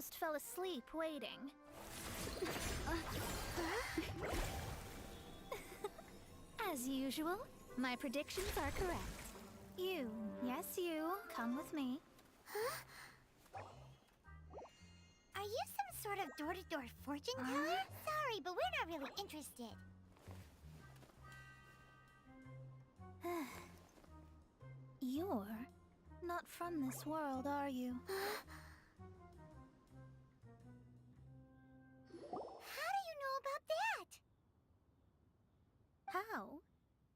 almost fell asleep waiting. As usual, my predictions are correct. You, yes you, come with me. Are you some sort of door-to-door fortune teller? Sorry, but we're not really interested. You're not from this world, are you? How do you know about that? How?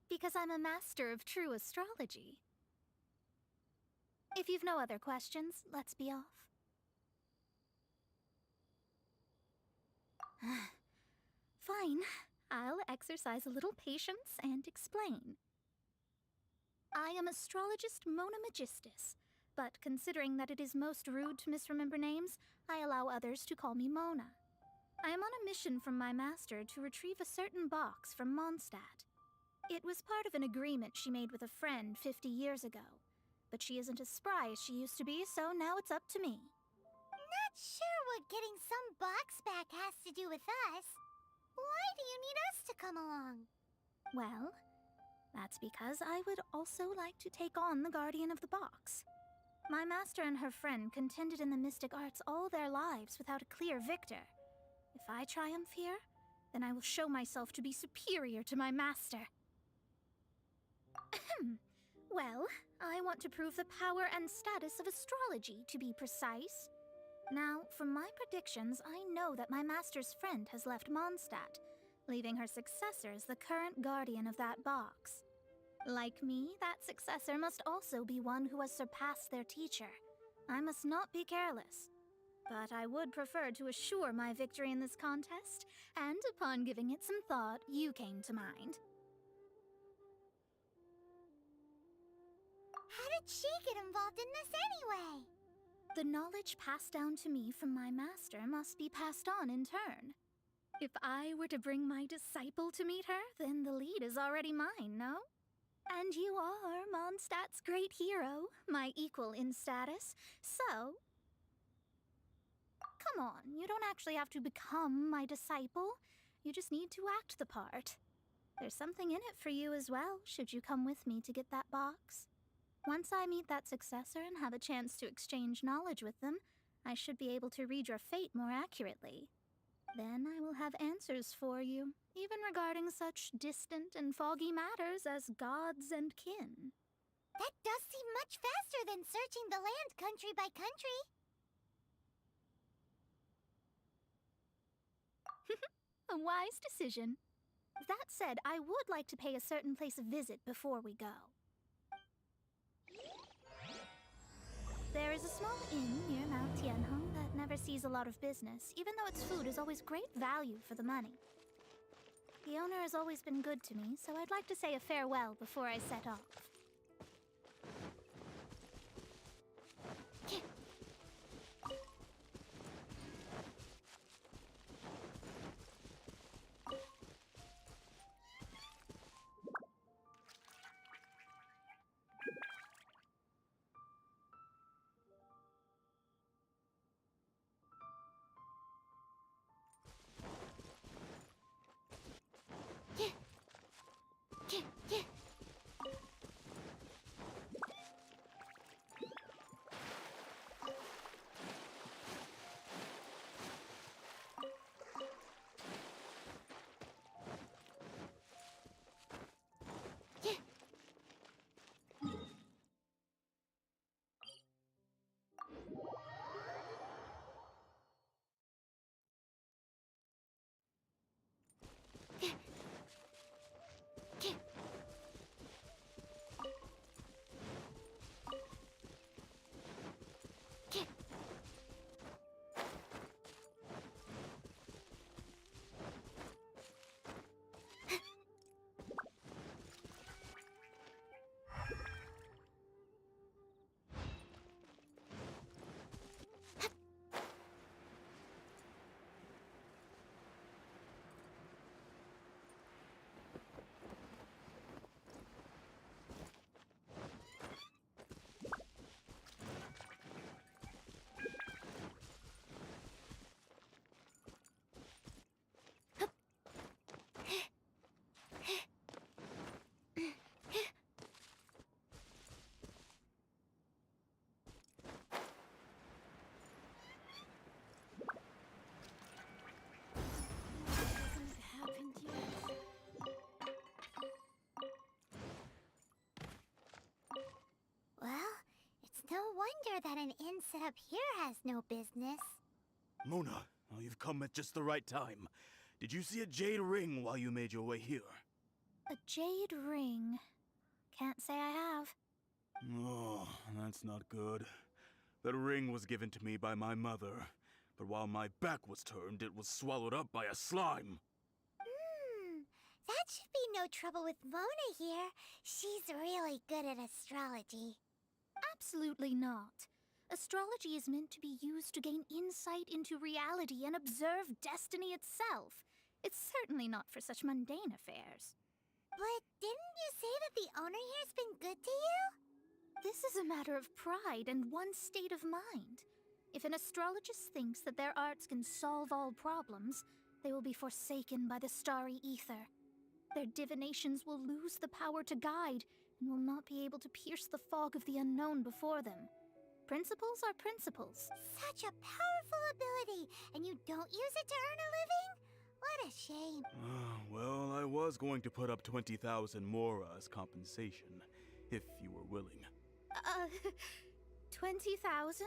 Because I'm a master of true astrology. If you've no other questions, let's be off. Fine. I'll exercise a little patience and explain. I am astrologist Mona Magistus, but considering that it is most rude to misremember names, I allow others to call me Mona. I am on a mission from my master to retrieve a certain box from Mondstadt. It was part of an agreement she made with a friend 50 years ago, but she isn't as spry as she used to be, so now it's up to me. Not sure what getting some box back has to do with us. Why do you need us to come along? Well, that's because I would also like to take on the guardian of the box. My master and her friend contended in the mystic arts all their lives without a clear victor. If I triumph here, then I will show myself to be superior to my master. Well, I want to prove the power and status of astrology, to be precise. Now, from my predictions, I know that my master's friend has left Mondstadt, leaving her successor as the current guardian of that box. Like me, that successor must also be one who has surpassed their teacher. I must not be careless. But I would prefer to assure my victory in this contest, and upon giving it some thought, you came to mind. How did she get involved in this anyway? The knowledge passed down to me from my master must be passed on in turn. If I were to bring my disciple to meet her, then the lead is already mine, no? And you are Mondstadt's great hero, my equal in status, so... Come on, you don't actually have to become my disciple. You just need to act the part. There's something in it for you as well, should you come with me to get that box. Once I meet that successor and have a chance to exchange knowledge with them, I should be able to read your fate more accurately. Then I will have answers for you, even regarding such distant and foggy matters as gods and kin. That does seem much faster than searching the land country by country. A wise decision. That said, I would like to pay a certain place a visit before we go. There is a small inn near Mount Tianheng that never sees a lot of business, even though its food is always great value for the money. The owner has always been good to me, so I'd like to say a farewell before I set off. somewhere that an inn set up here has no business. Mona, oh, you've come at just the right time. Did you see a jade ring while you made your way here? A jade ring. Can't say I have. Oh, that's not good. That ring was given to me by my mother, but while my back was turned, it was swallowed up by a slime. That should be no trouble with Mona here. She's really good at astrology. Absolutely not. Astrology is meant to be used to gain insight into reality and observe destiny itself. It's certainly not for such mundane affairs. But didn't you say that the owner here's been good to you? This is a matter of pride and one's state of mind. If an astrologist thinks that their arts can solve all problems, they will be forsaken by the starry ether. Their divinations will lose the power to guide and will not be able to pierce the fog of the unknown before them. Principles are principles. Such a powerful ability, and you don't use it to earn a living? What a shame. Well, I was going to put up 20,000 mora as compensation, if you were willing. 20,000?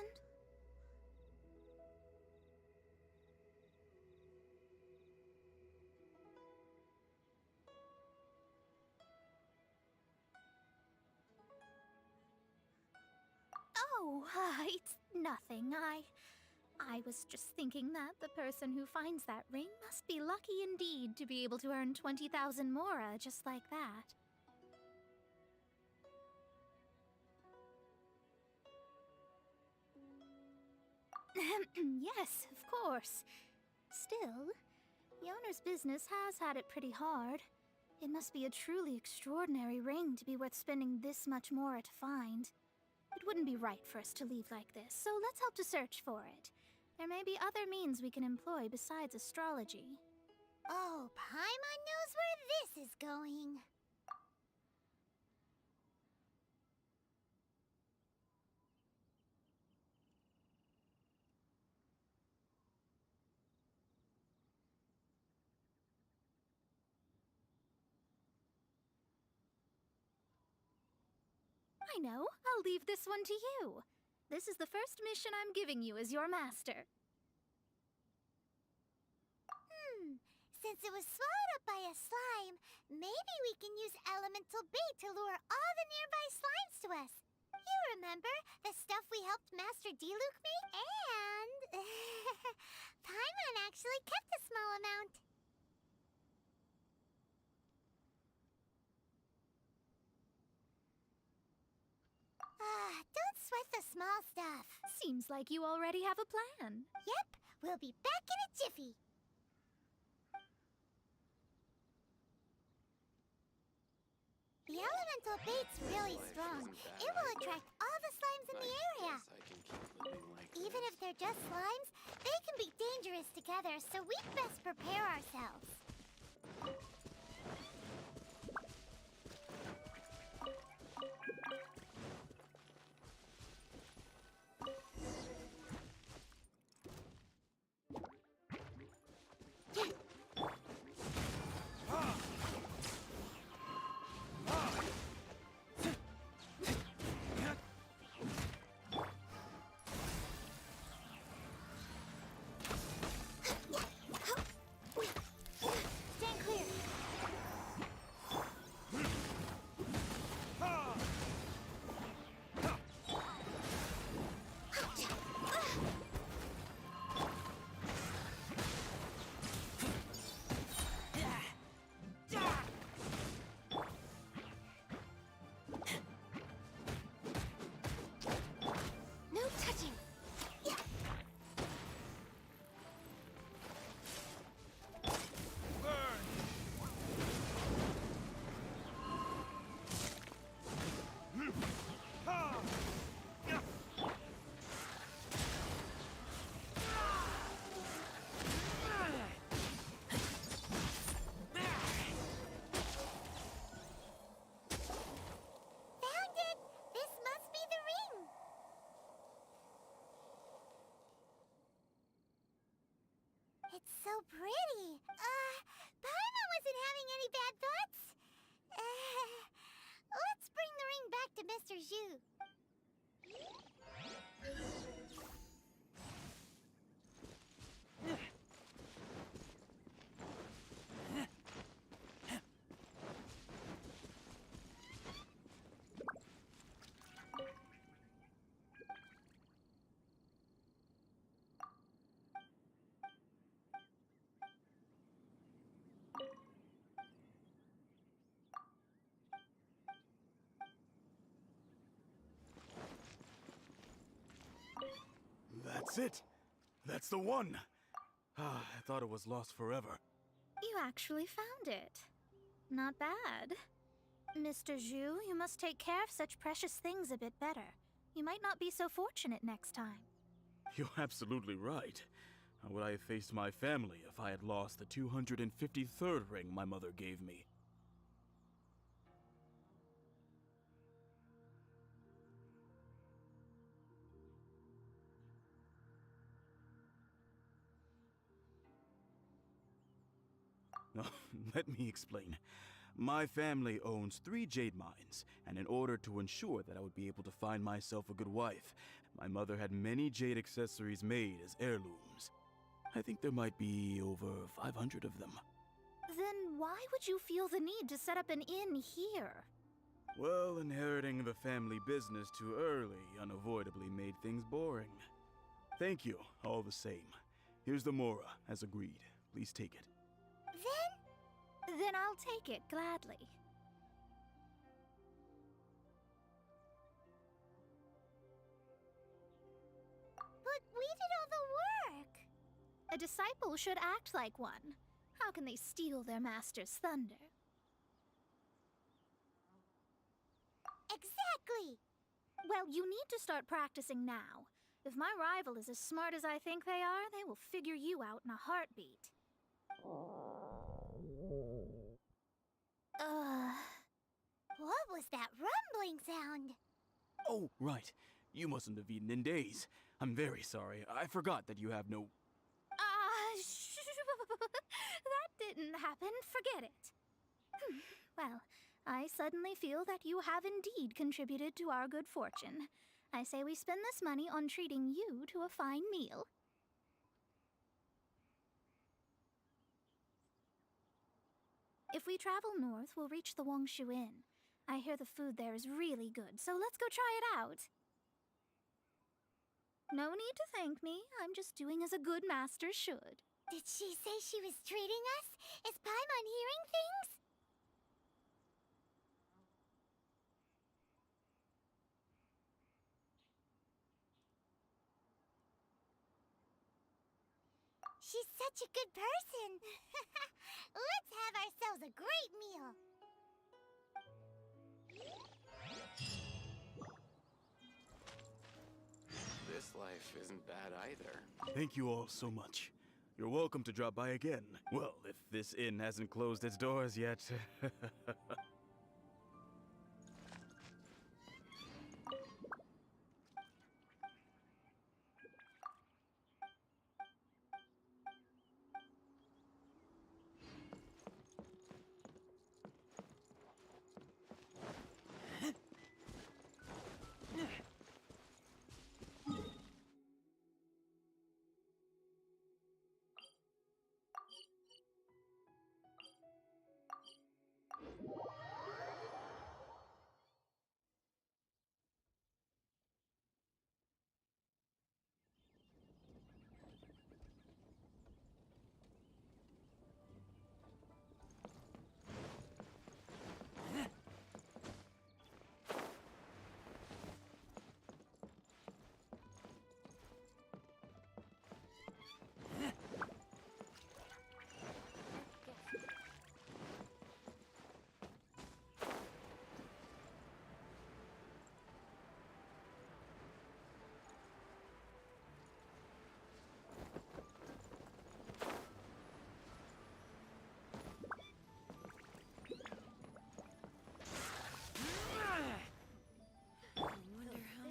Oh, it's nothing. I was just thinking that the person who finds that ring must be lucky indeed to be able to earn 20,000 mora just like that. Yes, of course. Still, the owner's business has had it pretty hard. It must be a truly extraordinary ring to be worth spending this much mora to find. It wouldn't be right for us to leave like this, so let's help to search for it. There may be other means we can employ besides astrology. Oh, Paimon knows where this is going. I know. I'll leave this one to you. This is the first mission I'm giving you as your master. Since it was swallowed up by a slime, maybe we can use elemental bait to lure all the nearby slimes to us. You remember the stuff we helped Master Diluc make? And Paimon actually kept a small amount. Don't sweat the small stuff. Seems like you already have a plan. Yep, we'll be back in a jiffy. The elemental bait's really strong. It will attract all the slimes in the area. Even if they're just slimes, they can be dangerous together, so we'd best prepare ourselves. Stand clear. No touching. Found it! This must be the ring! It's so pretty. Paimon wasn't having any bad thoughts. Let's bring the ring back to Mr. Zhu. That's it! That's the one! Ah, I thought it was lost forever. You actually found it. Not bad. Mr. Zhu, you must take care of such precious things a bit better. You might not be so fortunate next time. You're absolutely right. How would I have faced my family if I had lost the 253rd ring my mother gave me? Let me explain. My family owns 3 jade mines, and in order to ensure that I would be able to find myself a good wife, my mother had many jade accessories made as heirlooms. I think there might be over 500 of them. Then why would you feel the need to set up an inn here? Well, inheriting the family business too early unavoidably made things boring. Thank you, all the same. Here's the Mora, as agreed. Please take it. Then I'll take it gladly. But we did all the work. A disciple should act like one. How can they steal their master's thunder? Exactly. Well, you need to start practicing now. If my rival is as smart as I think they are, they will figure you out in a heartbeat. What was that rumbling sound? Oh, right. You mustn't have eaten in days. I'm very sorry. I forgot that you have no... That didn't happen. Forget it. Well, I suddenly feel that you have indeed contributed to our good fortune. I say we spend this money on treating you to a fine meal. If we travel north, we'll reach the Wongshu Inn. I hear the food there is really good, so let's go try it out. No need to thank me. I'm just doing as a good master should. Did she say she was treating us? Is Paimon hearing things? She's such a good person. Let's have ourselves a great meal. This life isn't bad either. Thank you all so much. You're welcome to drop by again. Well, if this inn hasn't closed its doors yet.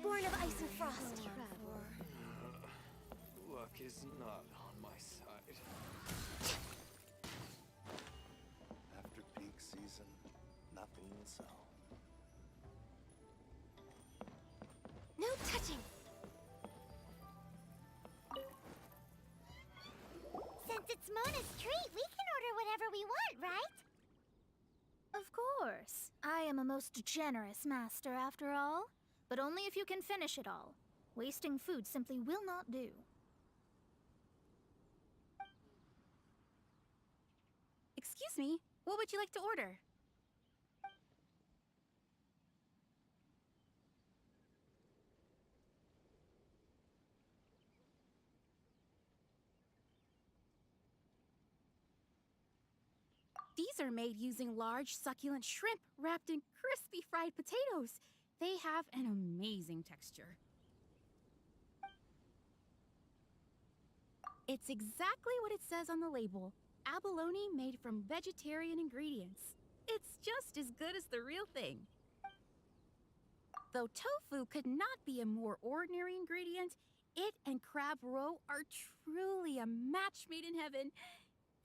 Born of ice and frost. Luck is not on my side. After peak season, nothing will sell. No touching. treat, we can order whatever we want, right? Of course. I am a most generous master, after all. But only if you can finish it all. Wasting food simply will not do. Excuse me, what would you like to order? These are made using large, succulent shrimp wrapped in crispy fried potatoes. They have an amazing texture. It's exactly what it says on the label. Abalone made from vegetarian ingredients. It's just as good as the real thing. Though tofu could not be a more ordinary ingredient, it and crab roe are truly a match made in heaven.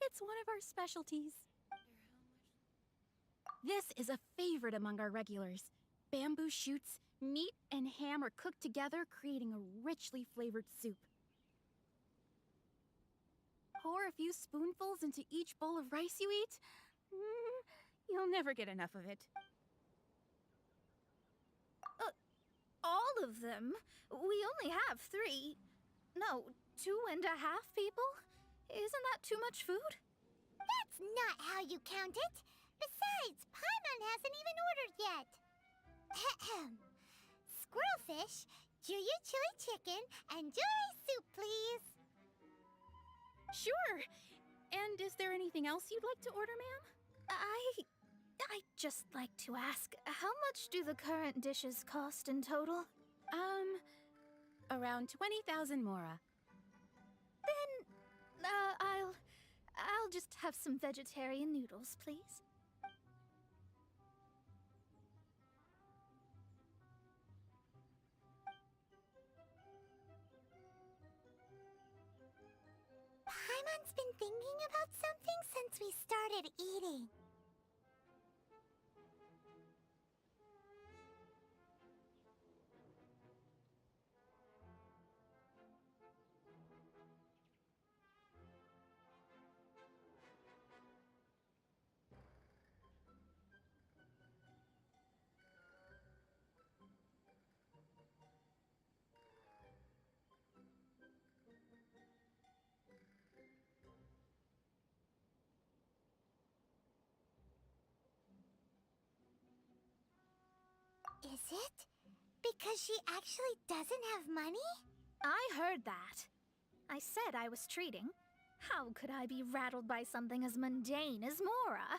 It's one of our specialties. This is a favorite among our regulars. Bamboo shoots, meat, and ham are cooked together, creating a richly flavored soup. Pour a few spoonfuls into each bowl of rice you eat. You'll never get enough of it. All of them? We only have 3. No, 2.5 people? Isn't that too much food? That's not how you count it. Besides, Paimon hasn't even ordered yet. Squirrelfish, Juyu chili chicken, and jewelry soup, please. Sure. And is there anything else you'd like to order, ma'am? I'd just like to ask, how much do the current dishes cost in total? Around 20,000 mora. Then, I'll just have some vegetarian noodles, please. Paimon's been thinking about something since we started eating. Is it? Because she actually doesn't have money? I heard that. I said I was treating. How could I be rattled by something as mundane as Mora?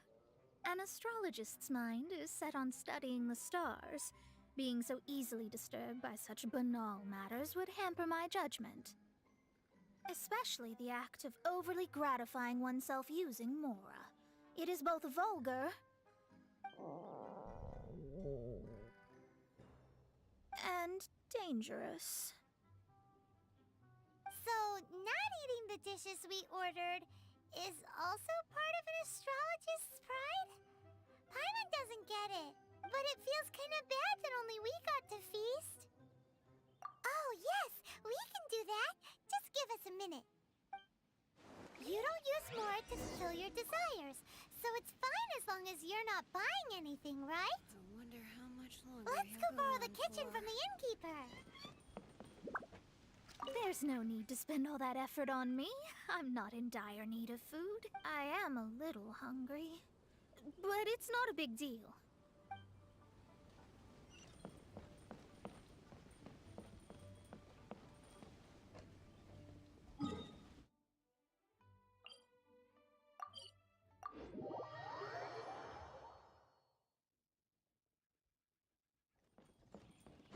An astrologist's mind is set on studying the stars. Being so easily disturbed by such banal matters would hamper my judgment. Especially the act of overly gratifying oneself using Mora. It is both vulgar and dangerous. So, not eating the dishes we ordered is also part of an astrologist's pride? Paimon doesn't get it, but it feels kinda bad that only we got to feast. Oh, yes, we can do that. Just give us a minute. You don't use more to fulfill your desires, so it's fine as long as you're not buying anything, right? I wonder how much longer. Let's go borrow the kitchen from the innkeeper. There's no need to spend all that effort on me. I'm not in dire need of food. I am a little hungry. But it's not a big deal.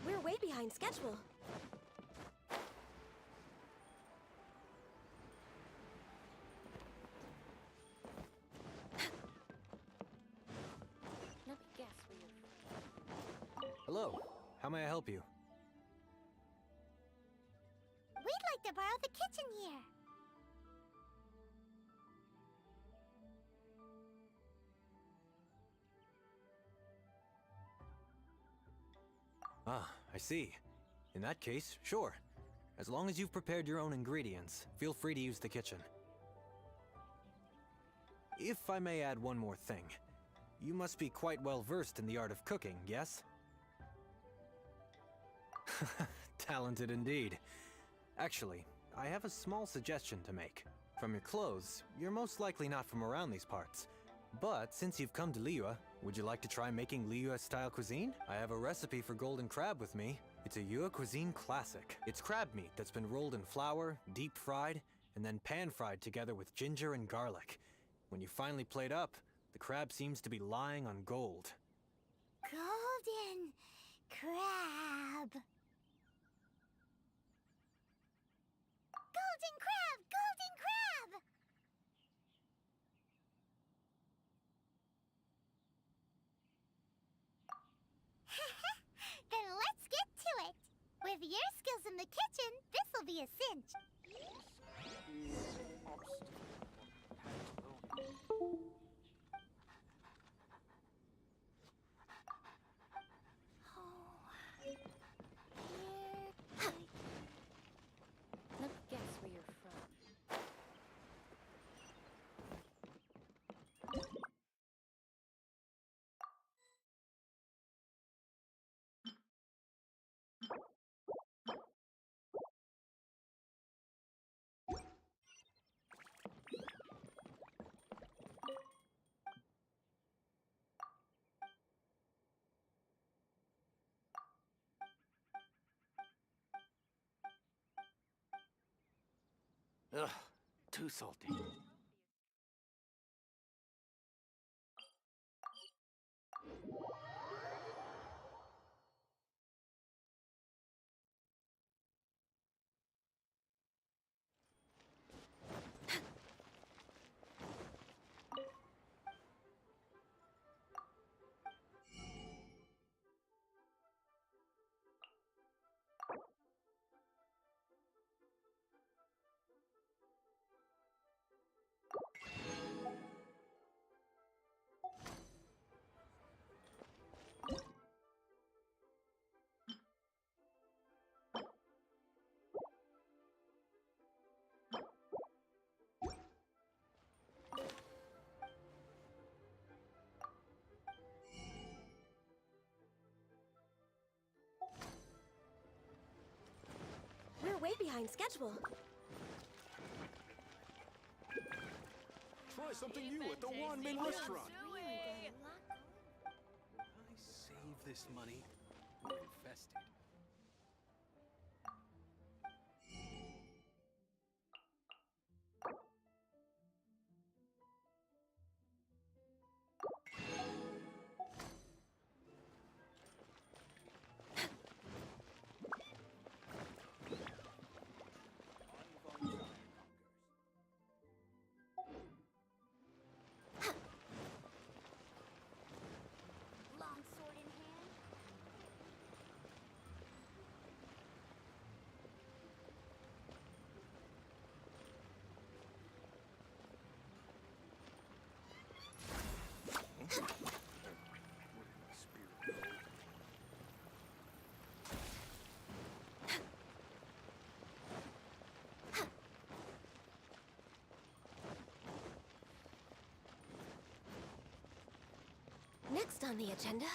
We're way behind schedule. Let me guess where you're... Hello, how may I help you? We'd like to borrow the kitchen here. Ah, I see. In that case, sure. As long as you've prepared your own ingredients, feel free to use the kitchen. If I may add one more thing. You must be quite well versed in the art of cooking, yes? Talented indeed. Actually, I have a small suggestion to make. From your clothes, you're most likely not from around these parts. But since you've come to Liyue, would you like to try making Liyue-style cuisine? I have a recipe for golden crab with me. It's a Yue cuisine classic. It's crab meat that's been rolled in flour, deep fried, and then pan-fried together with ginger and garlic. When you finally plate up, the crab seems to be lying on gold. Golden crab. Golden crab! Golden crab! Then let's get to it. With your skills in the kitchen, this'll be a cinch. Let me guess where you're from. Ugh, too salty. We're way behind schedule. Try something new at the Wanmin restaurant. I save this money or invest it. Long sword in hand. Next on the agenda.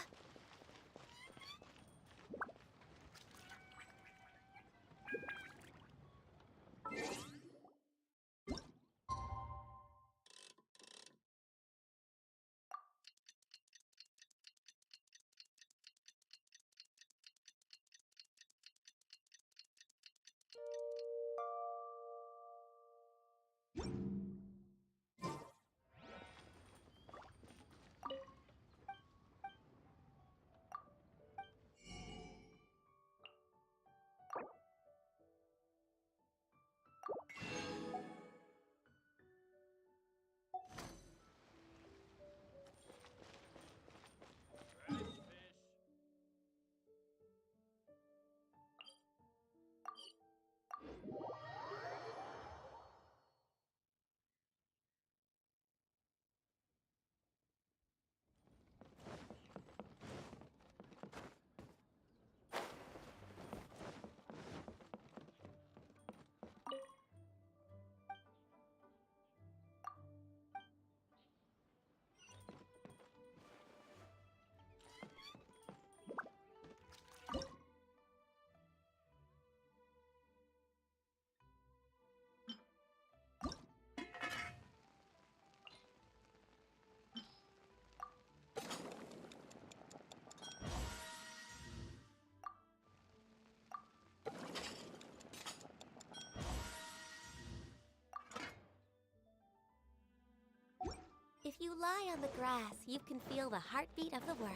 you lie on the grass, you can feel the heartbeat of the world.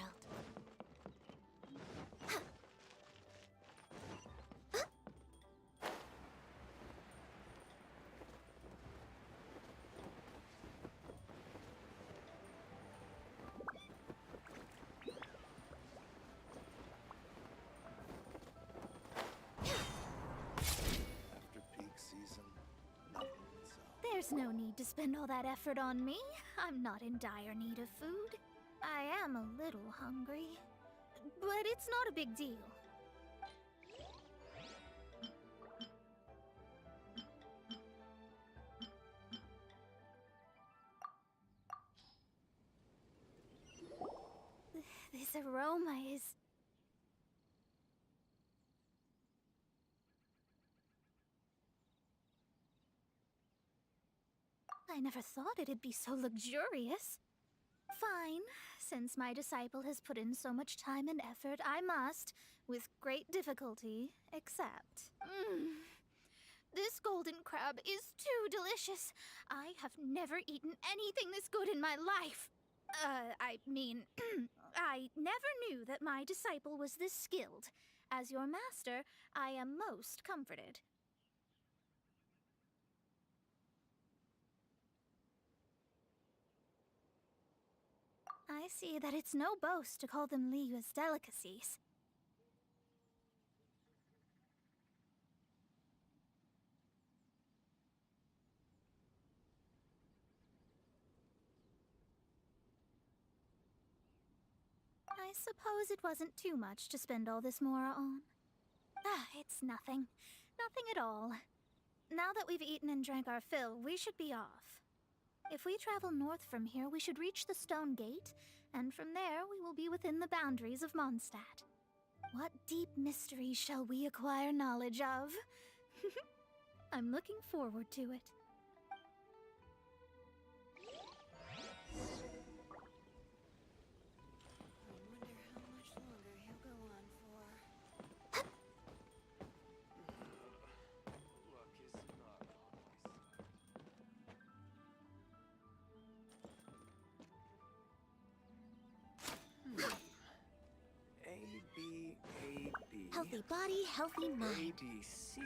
After peak season, nothing sells. There's no need to spend all that effort on me. I'm not in dire need of food. I am a little hungry, but it's not a big deal. This aroma is... I never thought it'd be so luxurious. Fine. Since my disciple has put in so much time and effort, I must, with great difficulty, accept. This golden crab is too delicious. I have never eaten anything this good in my life. I mean, I never knew that my disciple was this skilled. As your master, I am most comforted. I see that it's no boast to call them Liyue's delicacies. I suppose it wasn't too much to spend all this mora on. It's nothing. Nothing at all. Now that we've eaten and drank our fill, we should be off. If we travel north from here, we should reach the Stone Gate, and from there we will be within the boundaries of Mondstadt. What deep mysteries shall we acquire knowledge of? I'm looking forward to it. Healthy body, healthy mind. ABC.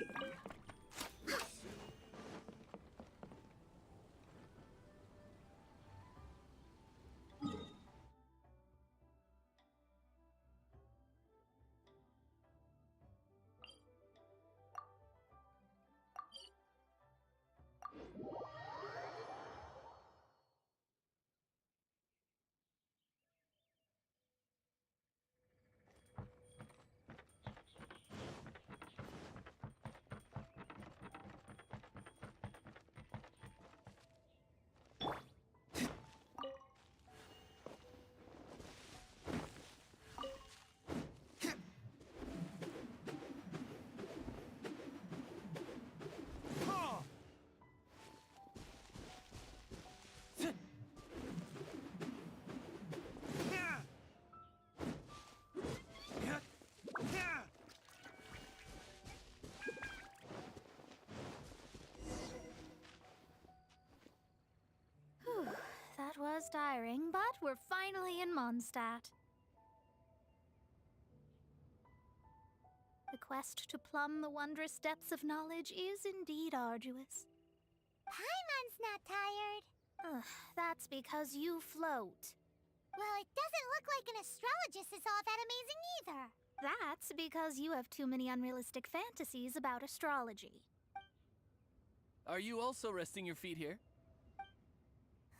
That was tiring, but we're finally in Mondstadt. The quest to plumb the wondrous depths of knowledge is indeed arduous. Paimon's not tired. That's because you float. Well, it doesn't look like an astrologist is all that amazing either. That's because you have too many unrealistic fantasies about astrology. Are you also resting your feet here?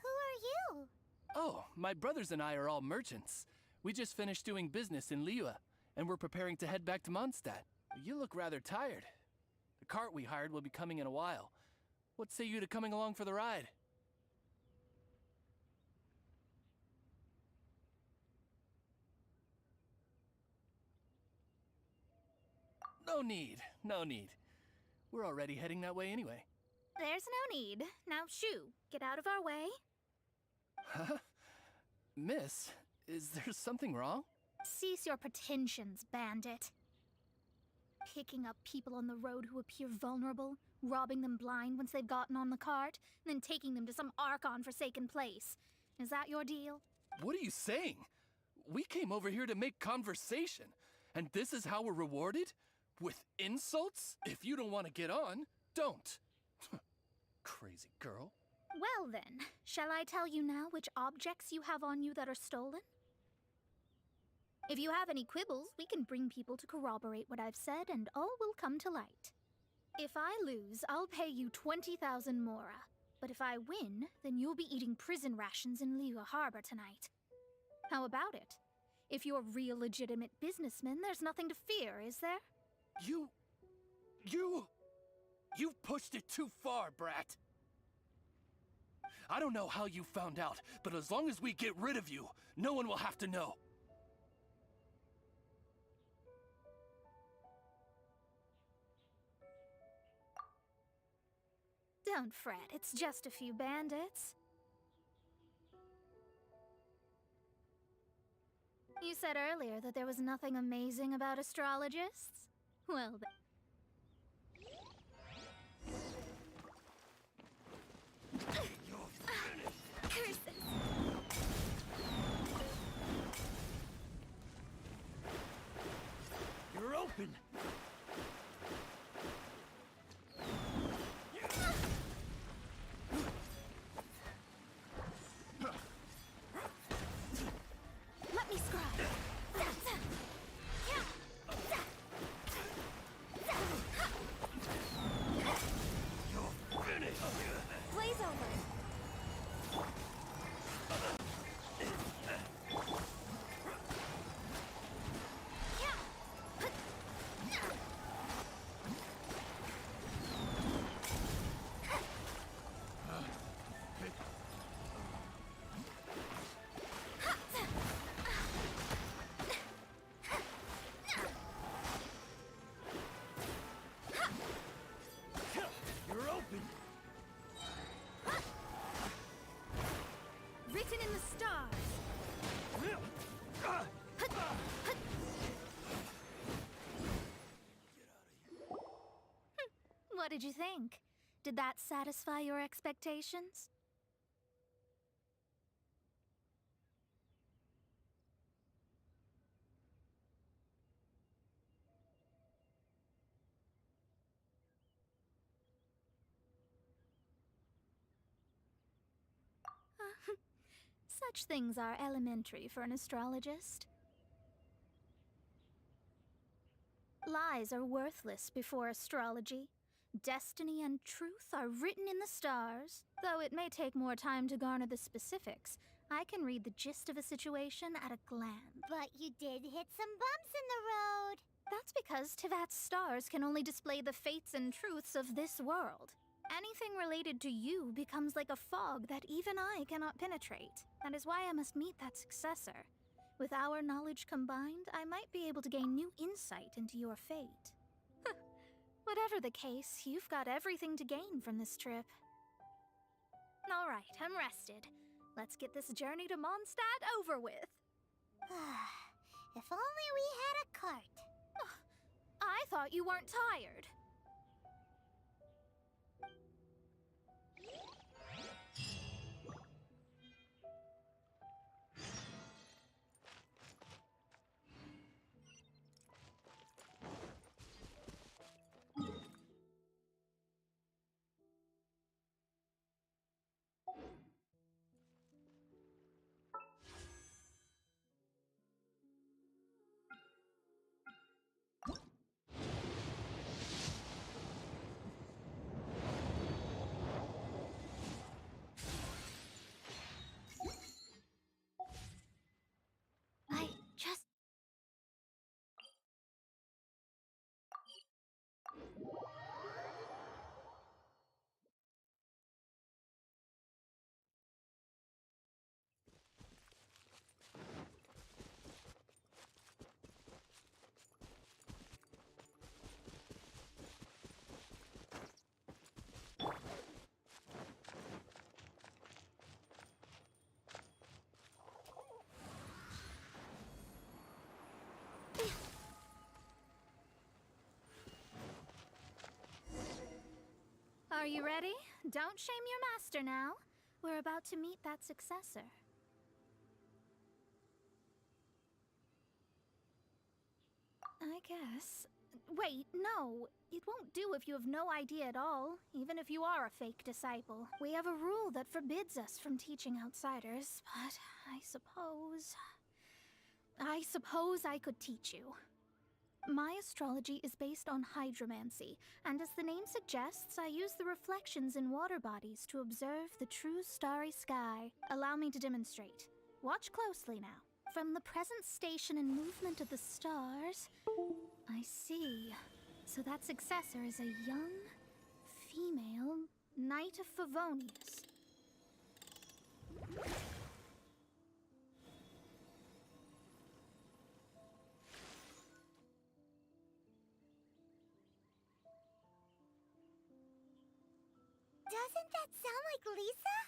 Who are you? Oh, my brothers and I are all merchants. We just finished doing business in Liyue, and we're preparing to head back to Mondstadt. You look rather tired. The cart we hired will be coming in a while. What say you to coming along for the ride? No need, no need. We're already heading that way anyway. There's no need. Now, shoo, get out of our way. Huh? Miss, is there something wrong? Cease your pretensions, bandit. Picking up people on the road who appear vulnerable, robbing them blind once they've gotten on the cart, and then taking them to some Archon-forsaken place. Is that your deal? What are you saying? We came over here to make conversation, and this is how we're rewarded? With insults? If you don't want to get on, don't. Crazy girl. Well then, shall I tell you now which objects you have on you that are stolen? If you have any quibbles, we can bring people to corroborate what I've said, and all will come to light. If I lose, I'll pay you 20,000 mora. But if I win, then you'll be eating prison rations in Liyue Harbor tonight. How about it? If you're real legitimate businessmen, there's nothing to fear, is there? You've pushed it too far, brat. I don't know how you found out, but as long as we get rid of you, no one will have to know. Don't fret, it's just a few bandits. You said earlier that there was nothing amazing about astrologists? Well then. Curses! You're open! Let me scry! You're finished! Blaze over! You're open! Written in the stars! What did you think? Did that satisfy your expectations? Such things are elementary for an astrologist. Lies are worthless before astrology. Destiny and truth are written in the stars. Though it may take more time to garner the specifics, I can read the gist of a situation at a glance. But you did hit some bumps in the road. That's because Tivat's stars can only display the fates and truths of this world. Anything related to you becomes like a fog that even I cannot penetrate. That is why I must meet that successor. With our knowledge combined, I might be able to gain new insight into your fate. Whatever the case, you've got everything to gain from this trip. All right, I'm rested. Let's get this journey to Mondstadt over with. If only we had a cart. I thought you weren't tired. Are you ready? Don't shame your master now. We're about to meet that successor. I guess. Wait, no. It won't do if you have no idea at all, even if you are a fake disciple. We have a rule that forbids us from teaching outsiders, but I suppose I could teach you. My astrology is based on hydromancy, and as the name suggests, I use the reflections in water bodies to observe the true starry sky. Allow me to demonstrate. Watch closely now. From the present station and movement of the stars, I see. So that successor is a young, female Knight of Favonius. Doesn't that sound like Lisa?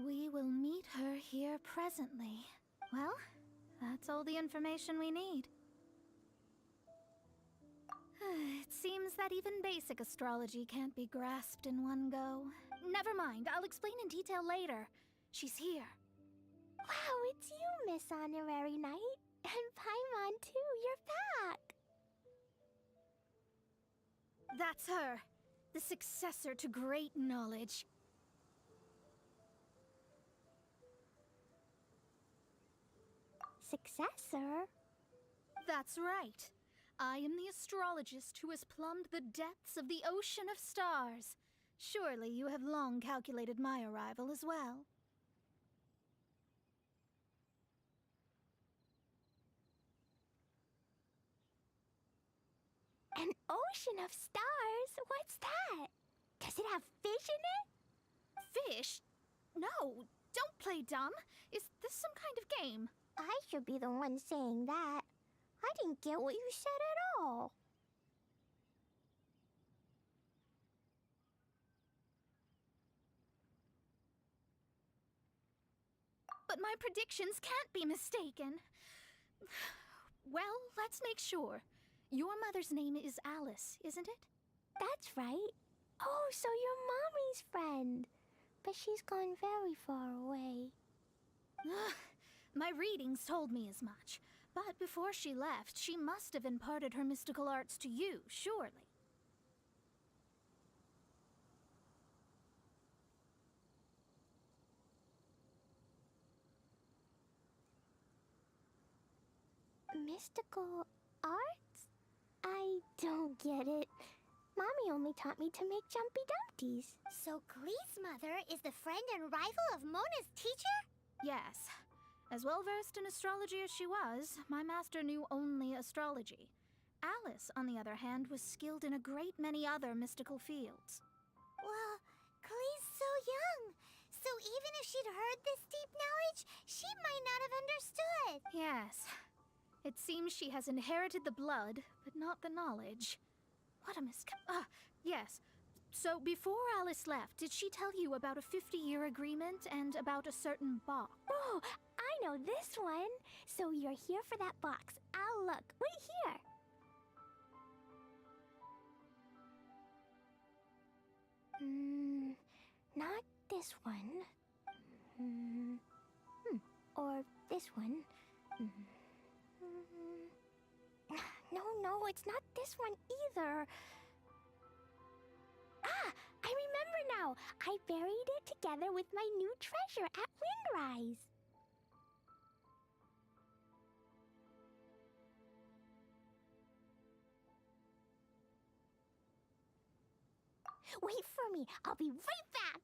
We will meet her here presently. Well, that's all the information we need. It seems that even basic astrology can't be grasped in one go. Never mind, I'll explain in detail later. She's here. Wow, it's you, Miss Honorary Knight. And Paimon, too, you're back. That's her. The successor to great knowledge. Successor? That's right. I am the astrologist who has plumbed the depths of the ocean of stars. Surely you have long calculated my arrival as well. An ocean of stars? What's that? Does it have fish in it? Fish? No, don't play dumb. Is this some kind of game? I should be the one saying that. I didn't get what you said at all. But my predictions can't be mistaken. Well, let's make sure. Your mother's name is Alice, isn't it? That's right. Oh, so you're Mommy's friend. But she's gone very far away. My readings told me as much. But before she left, she must have imparted her mystical arts to you, surely. Mystical arts? I don't get it. Mommy only taught me to make jumpy dumpties. So Glee's mother is the friend and rival of Mona's teacher? Yes. As well versed in astrology as she was, my master knew only astrology. Alice, on the other hand, was skilled in a great many other mystical fields. Well, Glee's so young. So even if she'd heard this deep knowledge, she might not have understood. Yes. It seems she has inherited the blood, but not the knowledge. What a yes. So before Alice left, did she tell you about a 50-year agreement and about a certain box? Oh, I know this one. So you're here for that box. I'll look. Wait here. Not this one. Or this one. No, it's not this one either. Ah, I remember now. I buried it together with my new treasure at Windrise. Wait for me. I'll be right back.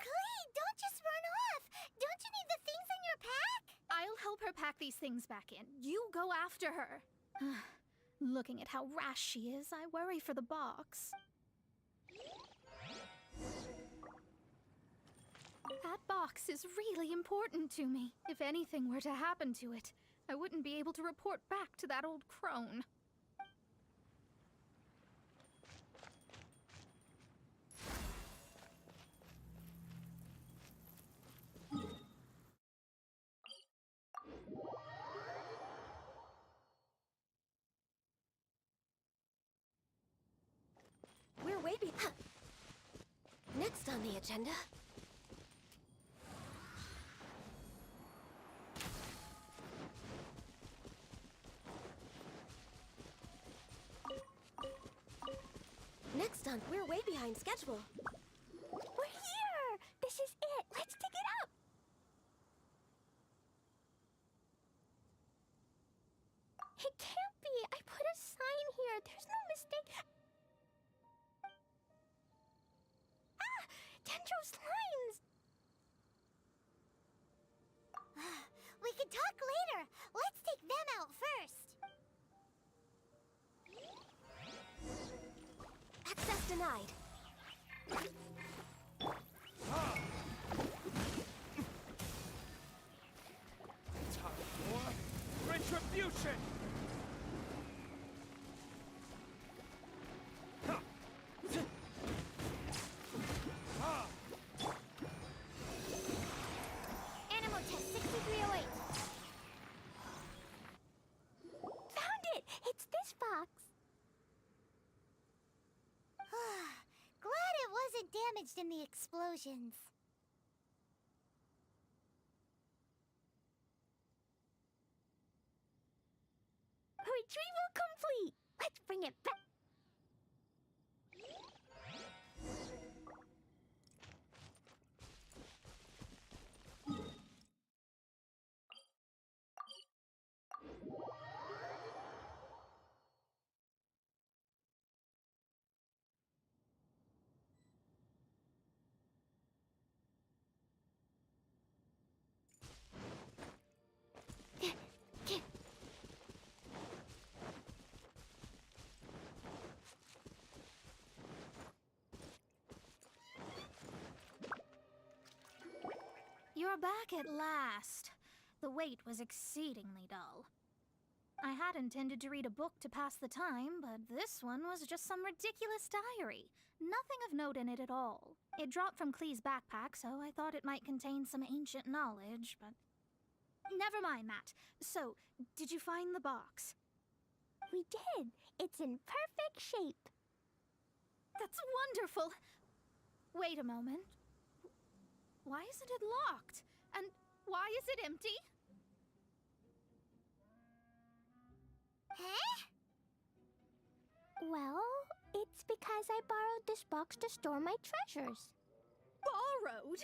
Glee, don't just run off. Don't you need the things in your pack? I'll help her pack these things back in. You go after her. Looking at how rash she is, I worry for the box. That box is really important to me. If anything were to happen to it, I wouldn't be able to report back to that old crone. We're way behind. Next on the agenda. We're way behind schedule. We're here! This is it! Let's dig it up! It can't be! I put a sign here! There's no mistake! Ah! Dendro slimes! We can talk later! Let's take them out first! Access denied. Time for retribution! Animal test 6308. Found it! It's this box. Glad it wasn't damaged in the explosions. Retrieval complete! Let's bring it back. You're back at last. The wait was exceedingly dull. I had intended to read a book to pass the time, but this one was just some ridiculous diary. Nothing of note in it at all. It dropped from Klee's backpack, so I thought it might contain some ancient knowledge, but... Never mind that. So, did you find the box? We did. It's in perfect shape. That's wonderful! Wait a moment. Why isn't it locked? And why is it empty? Huh? Well, it's because I borrowed this box to store my treasures. Borrowed?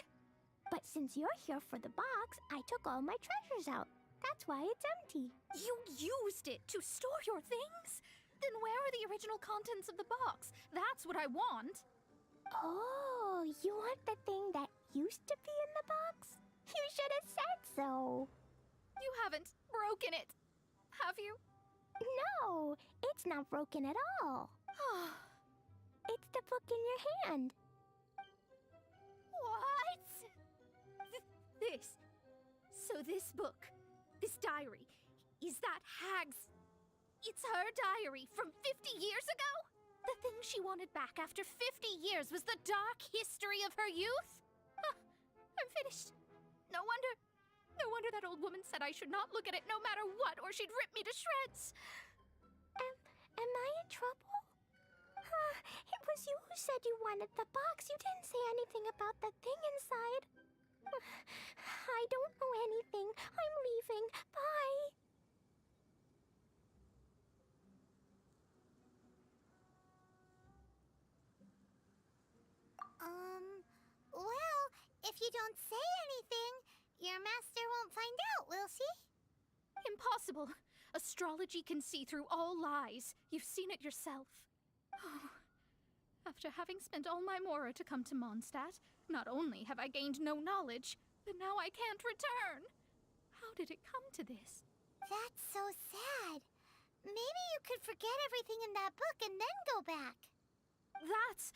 But since you're here for the box, I took all my treasures out. That's why it's empty. You used it to store your things? Then where are the original contents of the box? That's what I want. Oh, you want the thing that used to be in the box? You should have said so. You haven't broken it, have you? No, it's not broken at all. It's the book in your hand. What? This book, this diary, is that Hag's... It's her diary from 50 years ago? The thing she wanted back after 50 years was the dark history of her youth? Huh, I'm finished. No wonder that old woman said I should not look at it no matter what, or she'd rip me to shreds. Am I in trouble? It was you who said you wanted the box. You didn't say anything about the thing inside. I don't know anything. I'm leaving. Bye. Well, if you don't say anything, your master won't find out, will she? Impossible. Astrology can see through all lies. You've seen it yourself. After having spent all my mora to come to Mondstadt, not only have I gained no knowledge, but now I can't return. How did it come to this? That's so sad. Maybe you could forget everything in that book and then go back. That's...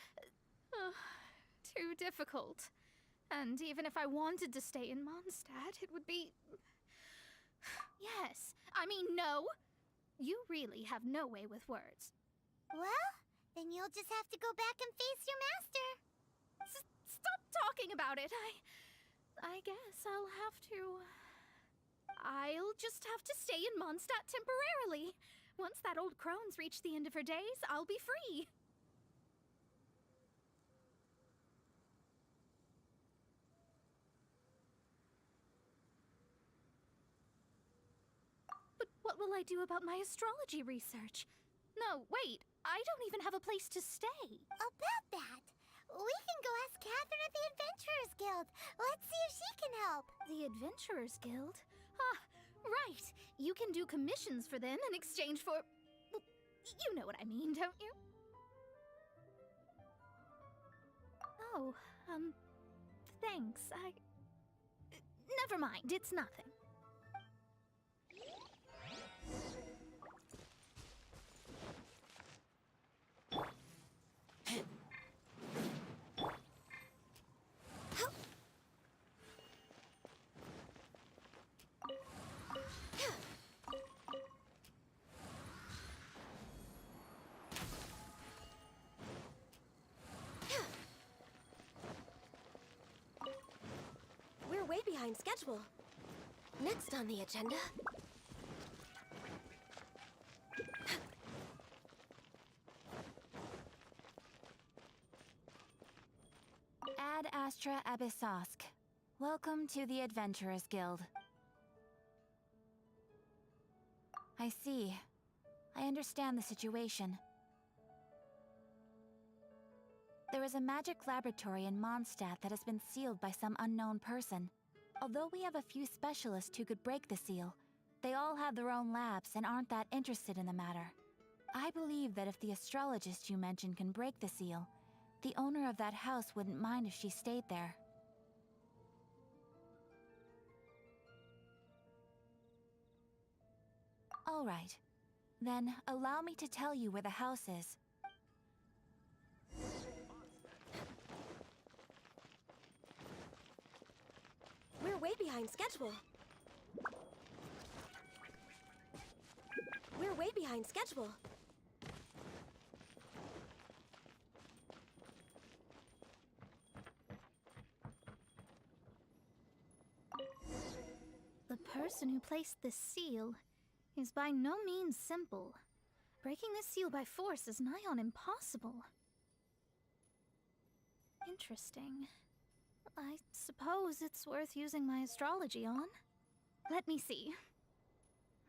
too difficult. And even if I wanted to stay in Mondstadt, it would be... Yes, I mean no. You really have no way with words. Well, then you'll just have to go back and face your master. Stop talking about it. I guess I'll have to... I'll just have to stay in Mondstadt temporarily. Once that old crone's reached the end of her days, I'll be free. But what will I do about my astrology research? No, wait, I don't even have a place to stay. About that, we can go ask Catherine at the Adventurers Guild. Let's see if she can help. The Adventurers Guild? Ah, right. You can do commissions for them in exchange for... Well, you know what I mean, don't you? Oh, thanks. Never mind, it's nothing. We're way behind schedule. Next on the agenda... Ad Astra Abyssosk. Welcome to the Adventurers Guild. I see. I understand the situation. There is a magic laboratory in Mondstadt that has been sealed by some unknown person. Although we have a few specialists who could break the seal, they all have their own labs and aren't that interested in the matter. I believe that if the astrologist you mentioned can break the seal, the owner of that house wouldn't mind if she stayed there. All right. Then, allow me to tell you where the house is. We're way behind schedule. We're way behind schedule. The person who placed this seal is by no means simple. Breaking this seal by force is nigh on impossible. Interesting. I suppose it's worth using my astrology on. Let me see.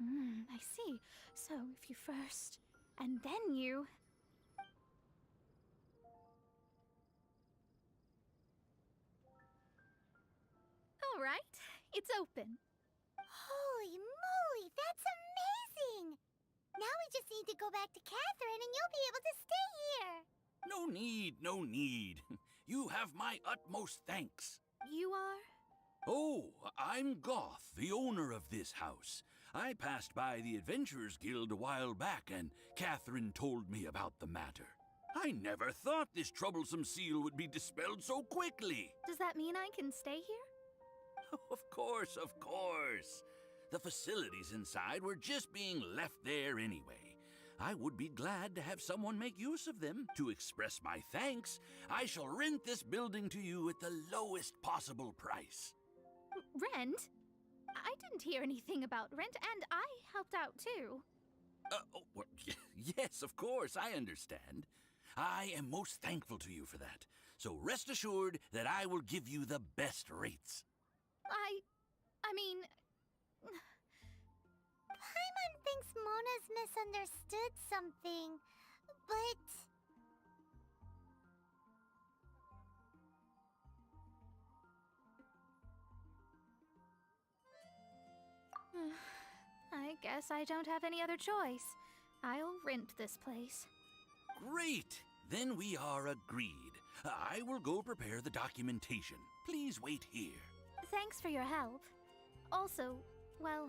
I see. So if you first, and then you... All right, it's open. Holy moly, that's amazing! Now we just need to go back to Catherine and you'll be able to stay here. No need, no need. You have my utmost thanks. You are? Oh, I'm Goth, the owner of this house. I passed by the Adventurers Guild a while back, and Catherine told me about the matter. I never thought this troublesome seal would be dispelled so quickly. Does that mean I can stay here? Of course, of course. The facilities inside were just being left there anyway. I would be glad to have someone make use of them. To express my thanks, I shall rent this building to you at the lowest possible price. Rent? I didn't hear anything about rent, and I helped out too. Well, yes, of course, I understand. I am most thankful to you for that. So rest assured that I will give you the best rates. I mean... Paimon thinks Mona's misunderstood something, but... I guess I don't have any other choice. I'll rent this place. Great! Then we are agreed. I will go prepare the documentation. Please wait here. Thanks for your help. Also, well,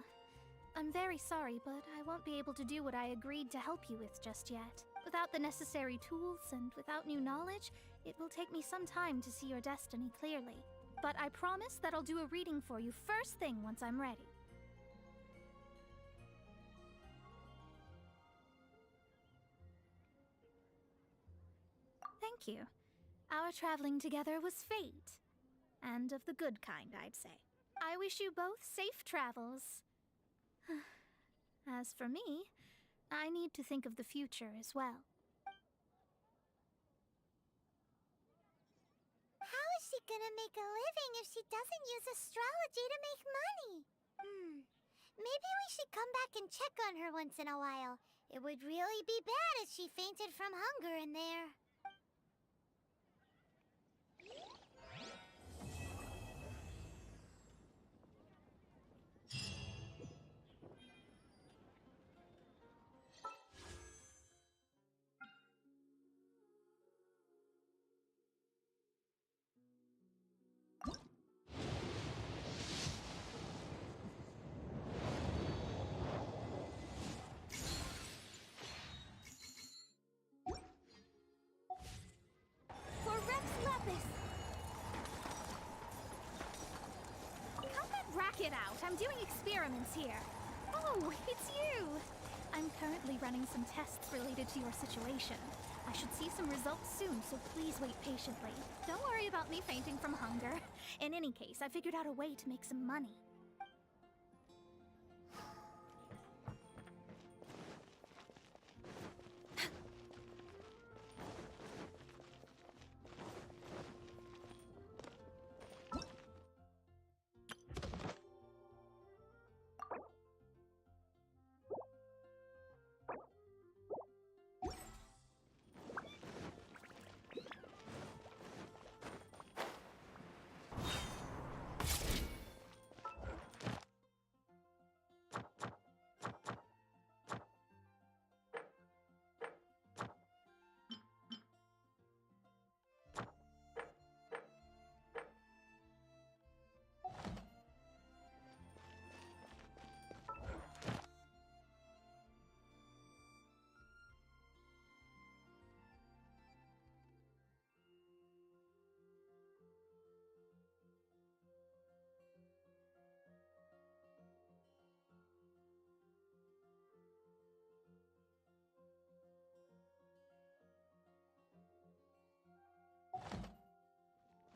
I'm very sorry, but I won't be able to do what I agreed to help you with just yet. Without the necessary tools and without new knowledge, it will take me some time to see your destiny clearly. But I promise that I'll do a reading for you first thing once I'm ready. Thank you. Our traveling together was fate. And of the good kind, I'd say. I wish you both safe travels. As for me, I need to think of the future as well. How is she gonna make a living if she doesn't use astrology to make money? Maybe we should come back and check on her once in a while. It would really be bad if she fainted from hunger in there. Get out. I'm doing experiments here. Oh, it's you. I'm currently running some tests related to your situation. I should see some results soon, so please wait patiently. Don't worry about me fainting from hunger. In any case, I figured out a way to make some money.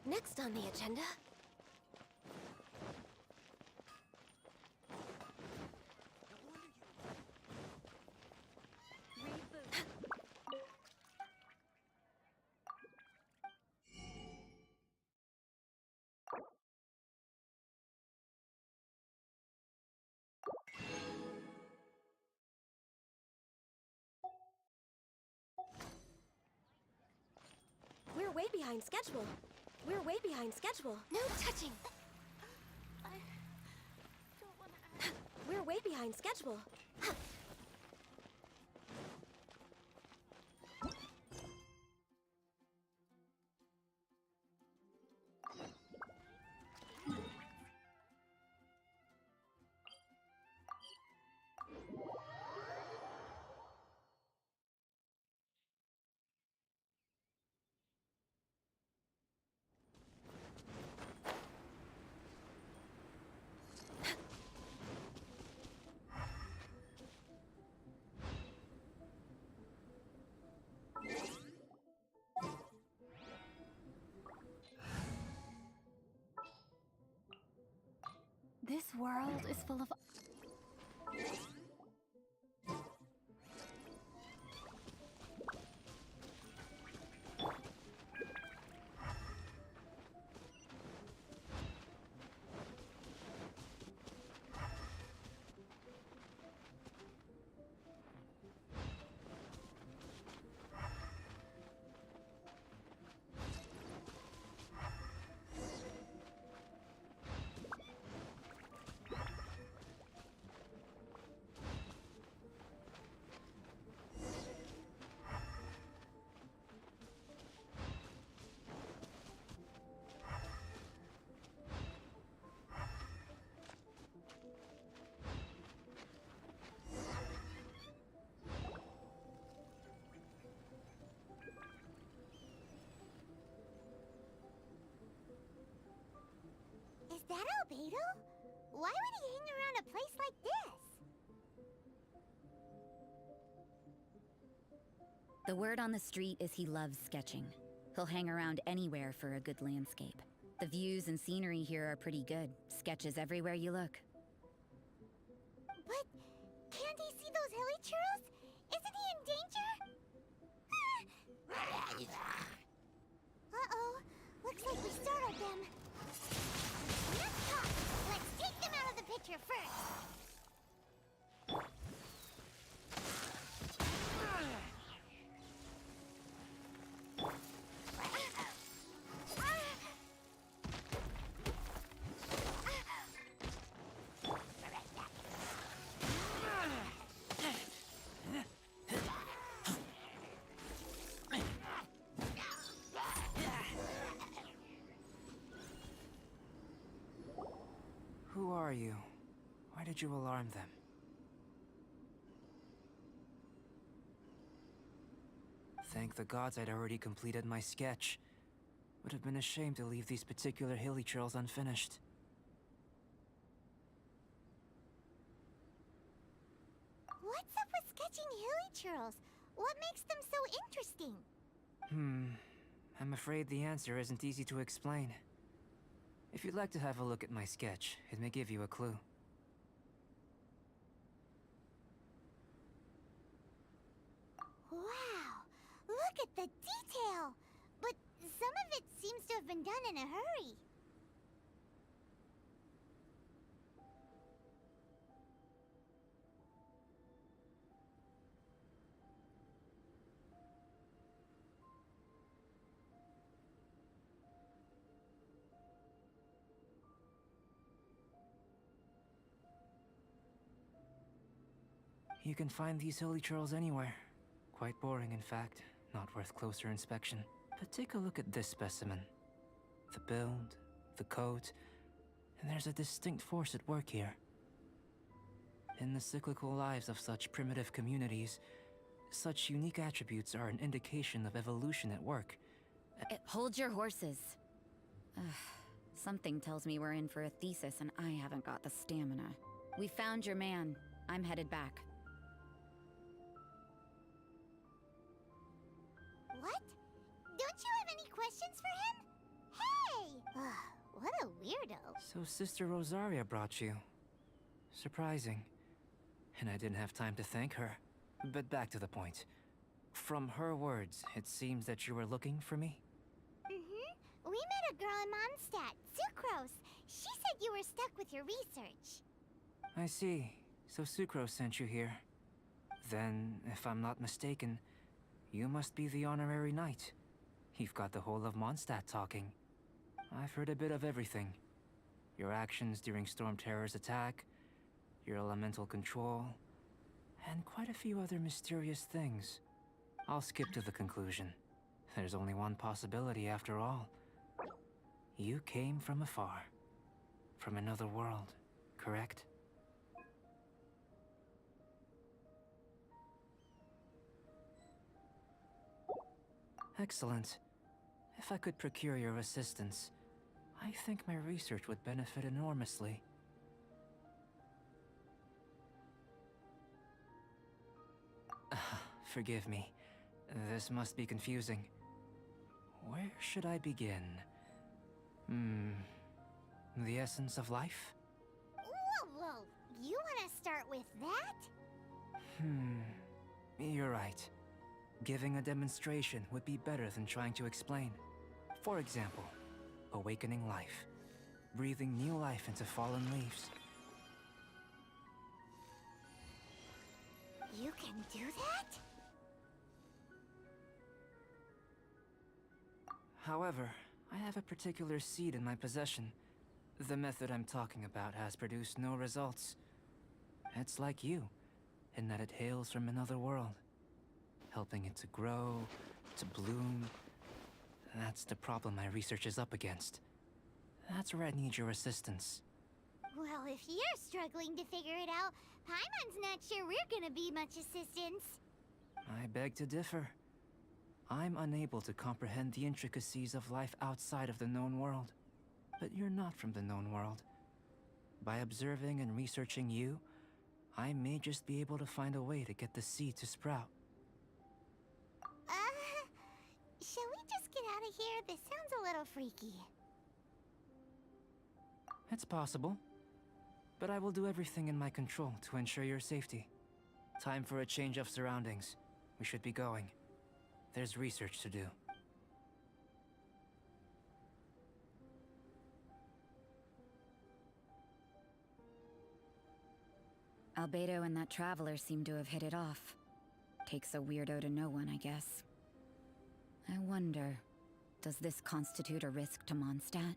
Next on the agenda... We're way behind schedule. We're way behind schedule. No touching! I don't want to ask. We're way behind schedule. This world is full of... Is that Albedo? Why would he hang around a place like this? The word on the street is he loves sketching. He'll hang around anywhere for a good landscape. The views and scenery here are pretty good. Sketches everywhere you look. But can't he see those hilichurls? Isn't he in danger? Uh-oh. Looks like we startled them. Enough talk. Let's take them out of the picture first. you? Why did you alarm them? Thank the gods I'd already completed my sketch. Would have been a shame to leave these particular hilly trails unfinished. What's up with sketching hilly churls? What makes them so interesting? I'm afraid the answer isn't easy to explain. If you'd like to have a look at my sketch, it may give you a clue. Wow! Look at the detail! But some of it seems to have been done in a hurry. You can find these hilly trails anywhere. Quite boring, in fact. Not worth closer inspection. But take a look at this specimen. The build, the coat, and there's a distinct force at work here. In the cyclical lives of such primitive communities, such unique attributes are an indication of evolution at work. Hold your horses. Ugh, something tells me we're in for a thesis and I haven't got the stamina. We found your man. I'm headed back. What? Don't you have any questions for him? Hey! What a weirdo. So Sister Rosaria brought you. Surprising. And I didn't have time to thank her. But back to the point. From her words, it seems that you were looking for me? We met a girl in Mondstadt, Sucrose. She said you were stuck with your research. I see. So Sucrose sent you here. Then, if I'm not mistaken, you must be the honorary knight. You've got the whole of Mondstadt talking. I've heard a bit of everything. Your actions during Storm Terror's attack, your elemental control, and quite a few other mysterious things. I'll skip to the conclusion. There's only one possibility after all. You came from afar. From another world, correct? Excellent. If I could procure your assistance, I think my research would benefit enormously. Forgive me. This must be confusing. Where should I begin? The essence of life? Whoa! You want to start with that? You're right. Giving a demonstration would be better than trying to explain. For example, awakening life. Breathing new life into fallen leaves. You can do that? However, I have a particular seed in my possession. The method I'm talking about has produced no results. It's like you, in that it hails from another world. Helping it to grow, to bloom. That's the problem my research is up against. That's where I need your assistance. Well, if you're struggling to figure it out, Paimon's not sure we're gonna be much assistance. I beg to differ. I'm unable to comprehend the intricacies of life outside of the known world. But you're not from the known world. By observing and researching you, I may just be able to find a way to get the seed to sprout. Shall we just get out of here? This sounds a little freaky. It's possible. But I will do everything in my control to ensure your safety. Time for a change of surroundings. We should be going. There's research to do. Albedo and that traveler seem to have hit it off. Takes a weirdo to know one, I guess. I wonder, does this constitute a risk to Mondstadt?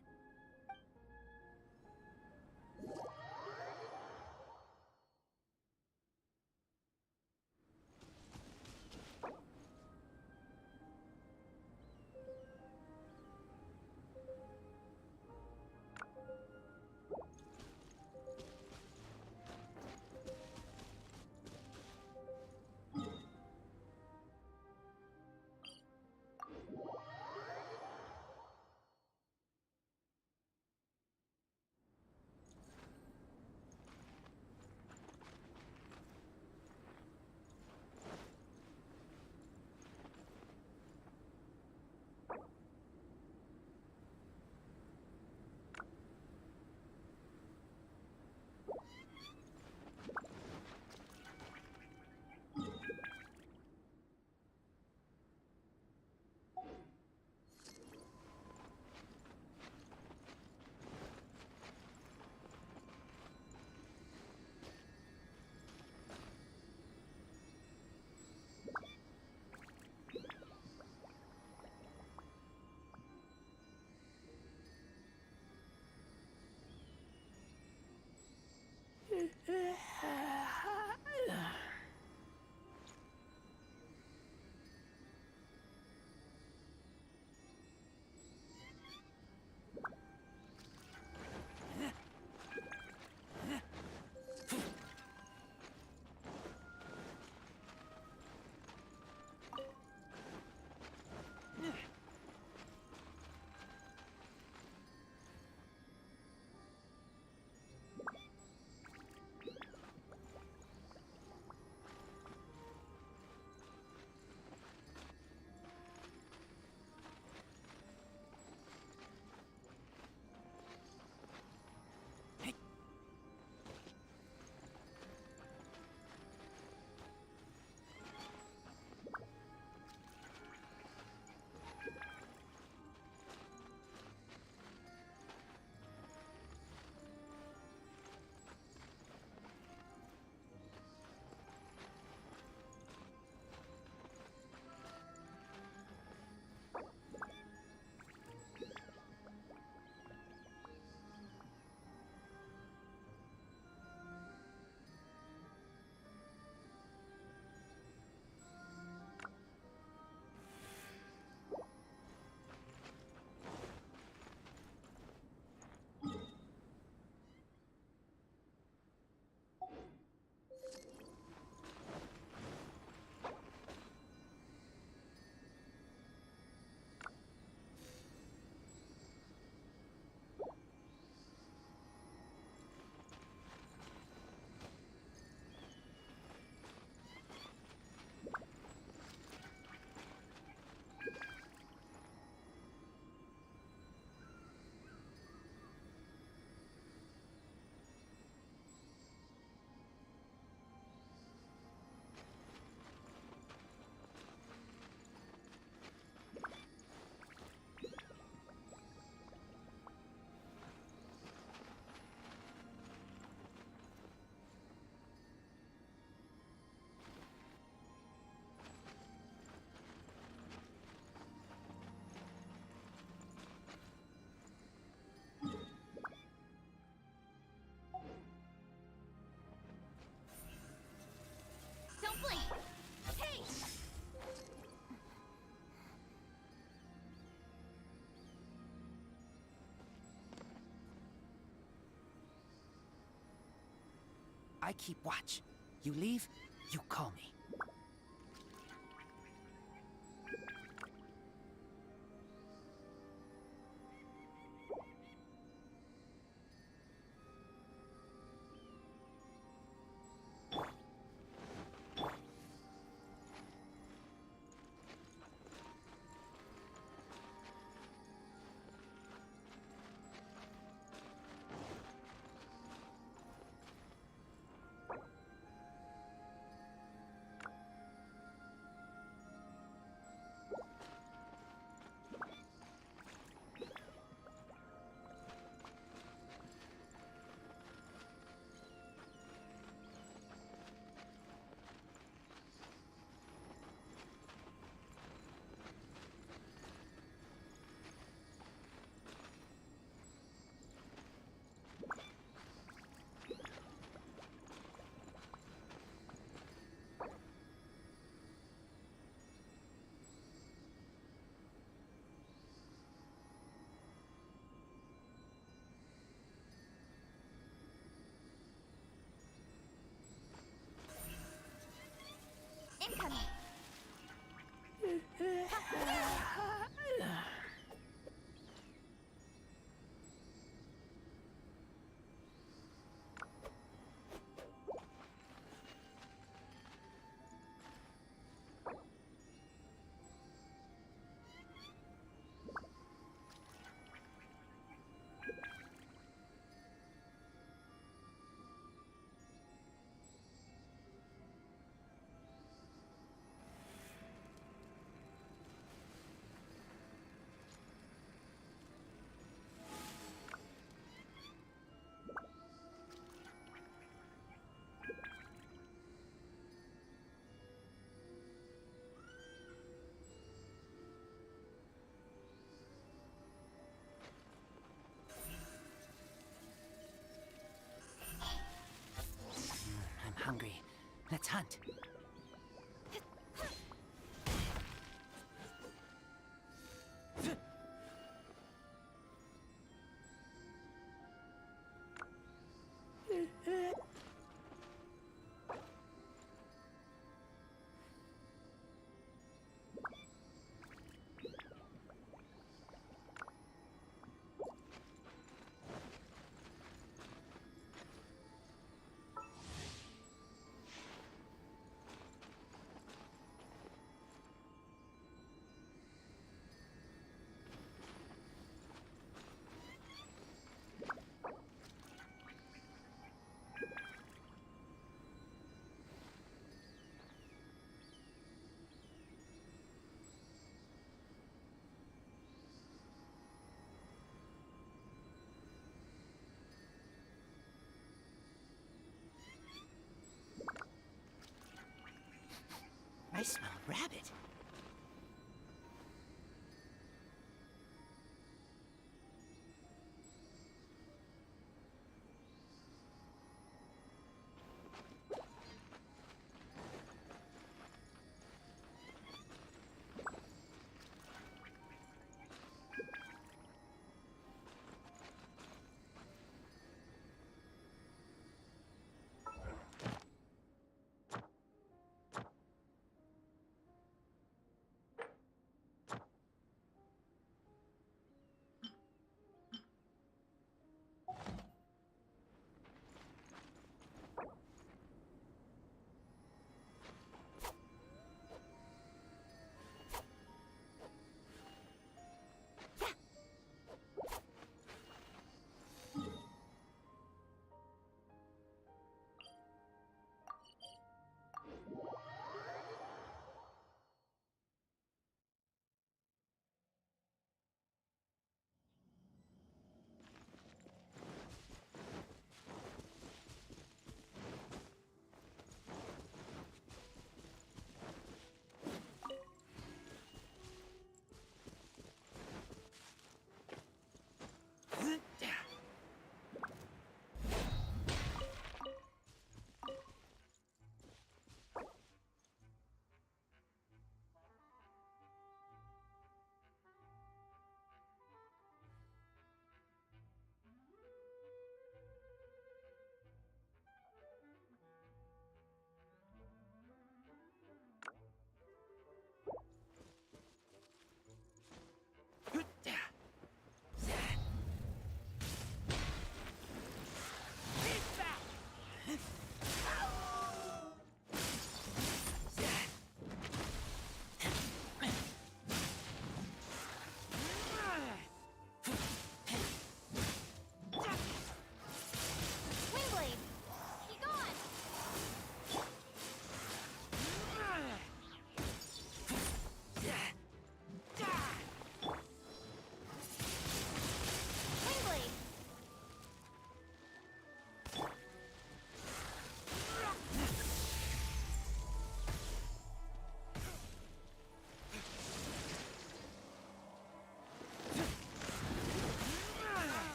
I keep watch. You leave, you call me. Incoming! I'm hungry. Let's hunt. I smell rabbit.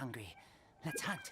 hungry. Let's hunt.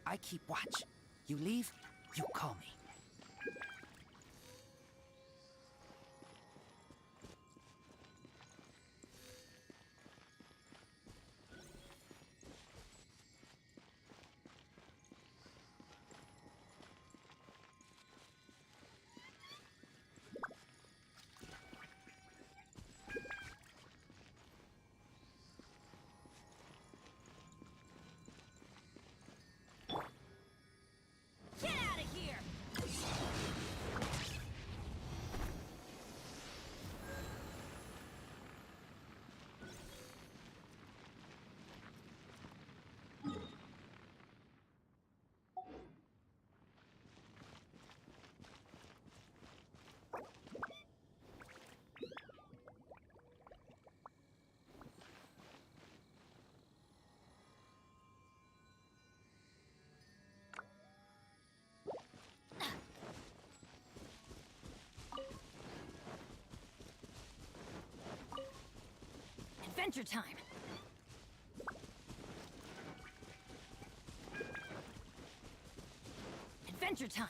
I keep watch. You leave, you call me. Adventure time! Adventure time!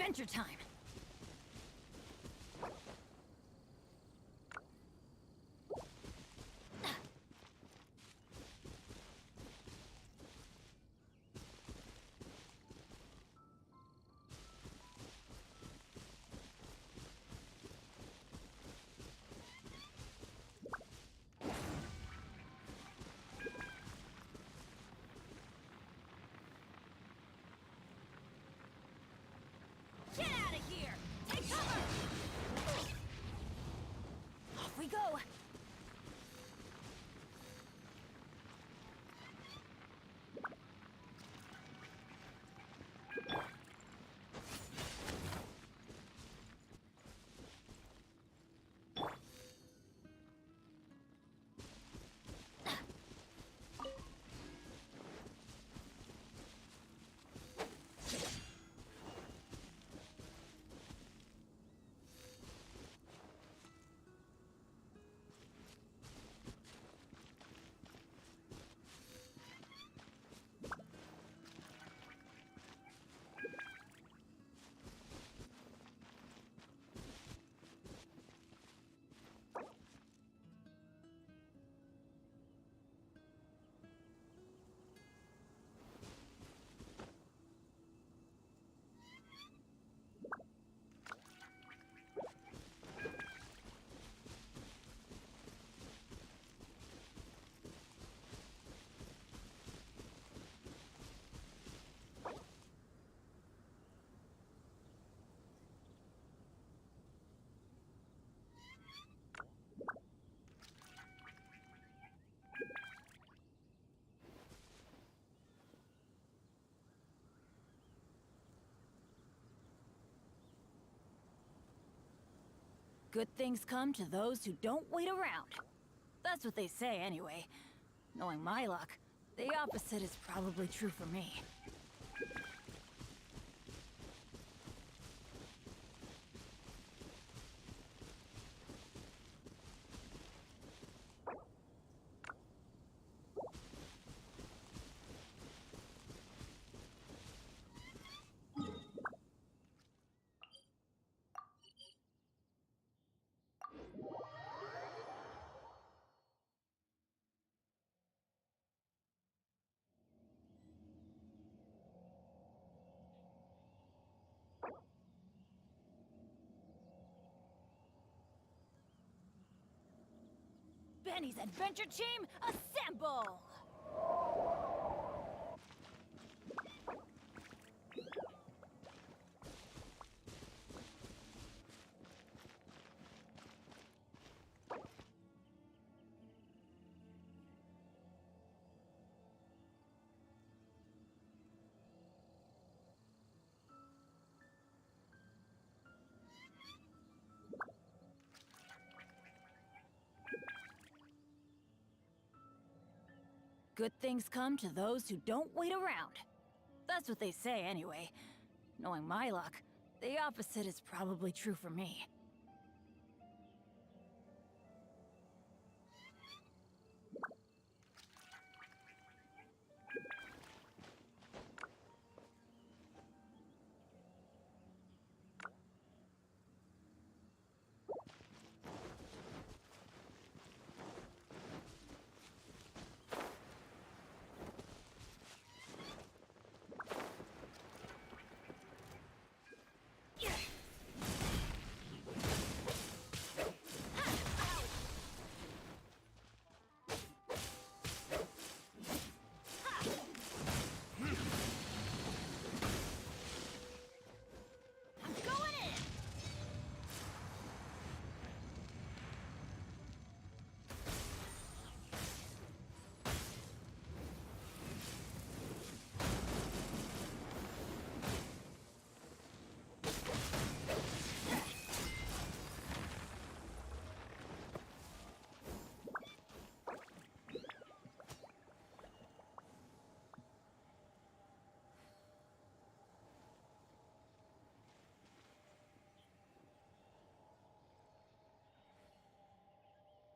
adventure time! Get out of here! Take cover! Off we go! Good things come to those who don't wait around. That's what they say anyway. Knowing my luck, the opposite is probably true for me. Benny's adventure team, assemble! Good things come to those who don't wait around. That's what they say anyway. Knowing my luck, the opposite is probably true for me.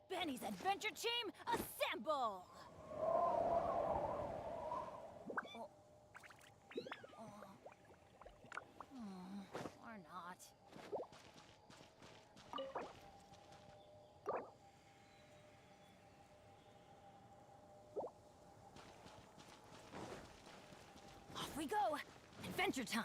Benny's adventure team, assemble! Adventure time!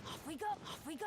Off we go! Off we go!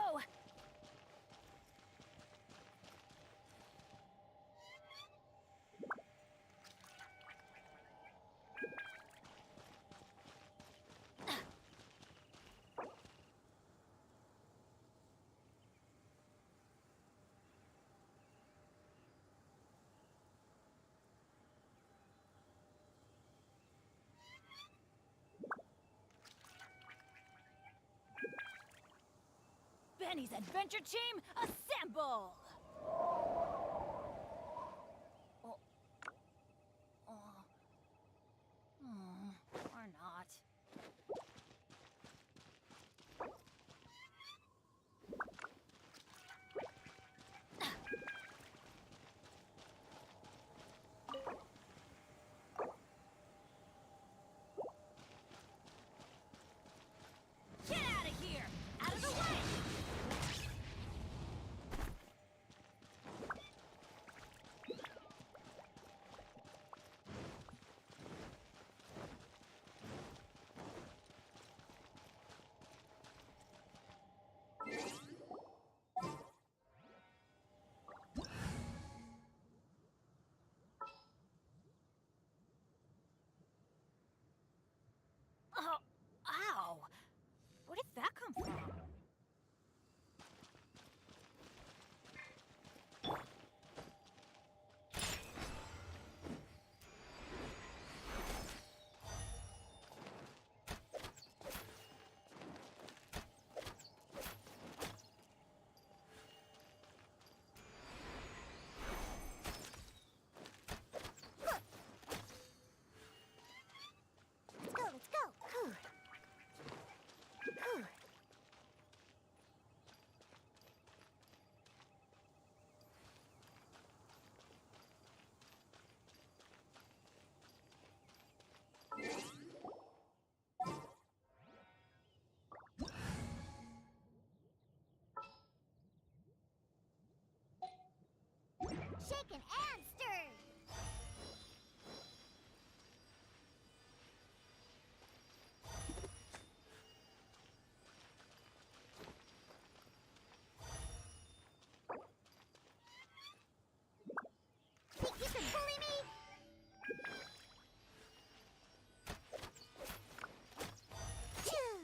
Benny's Adventure Team, assemble! Or not. Get out of here! Out of the way! Oh, ow! Where did that come from? Let's go, let's go. Whew. Whew. Shaken and stirred. Think you can bully me? Phew.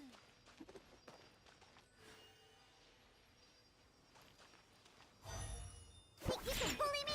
Think you can bully me?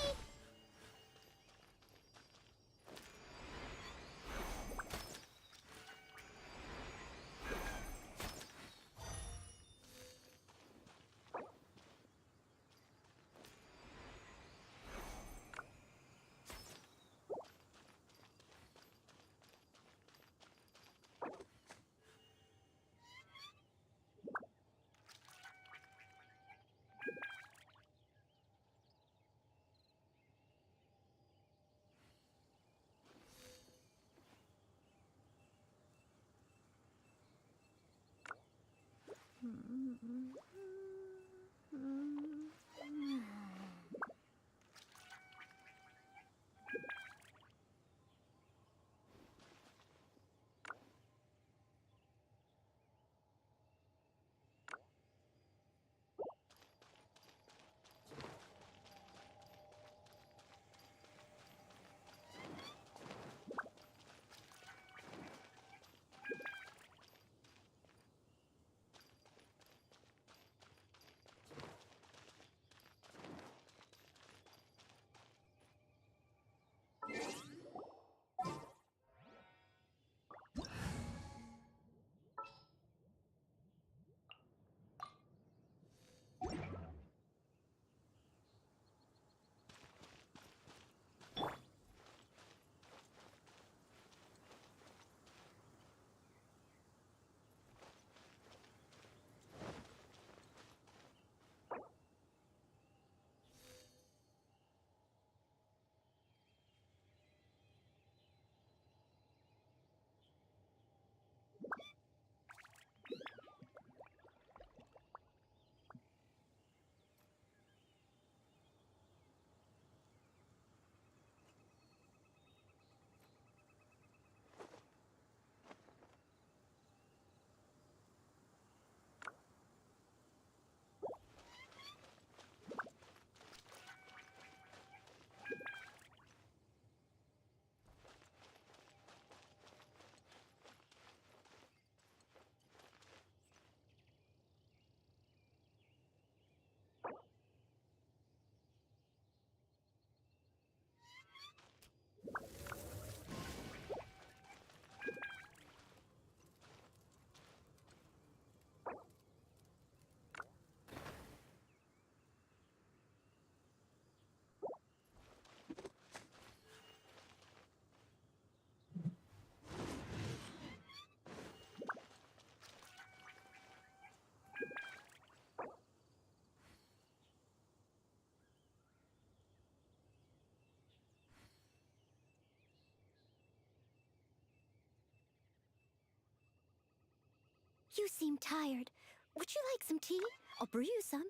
You seem tired. Would you like some tea? I'll brew you some.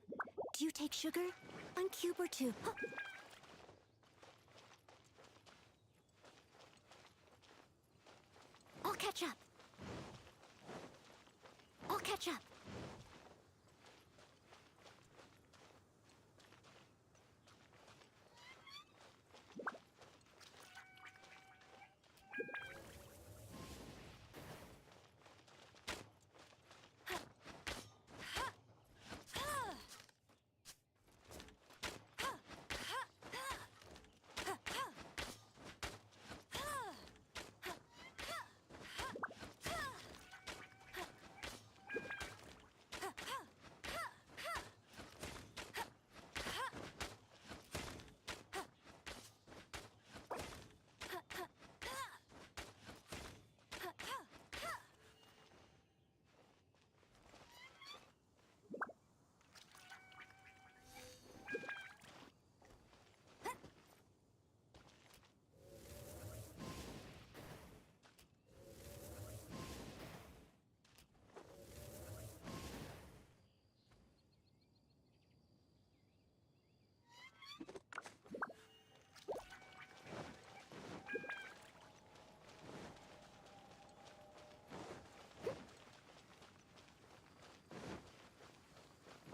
Do you take sugar? One cube or two. Huh. I'll catch up. I'll catch up.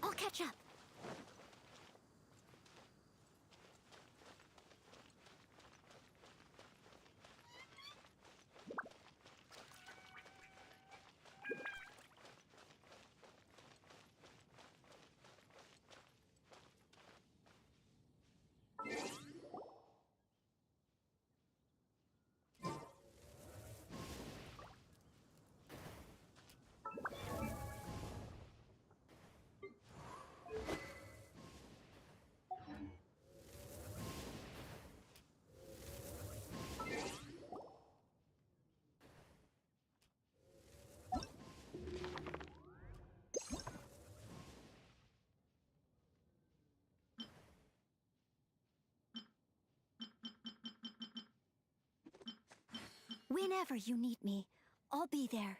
I'll catch up. Whenever you need me, I'll be there.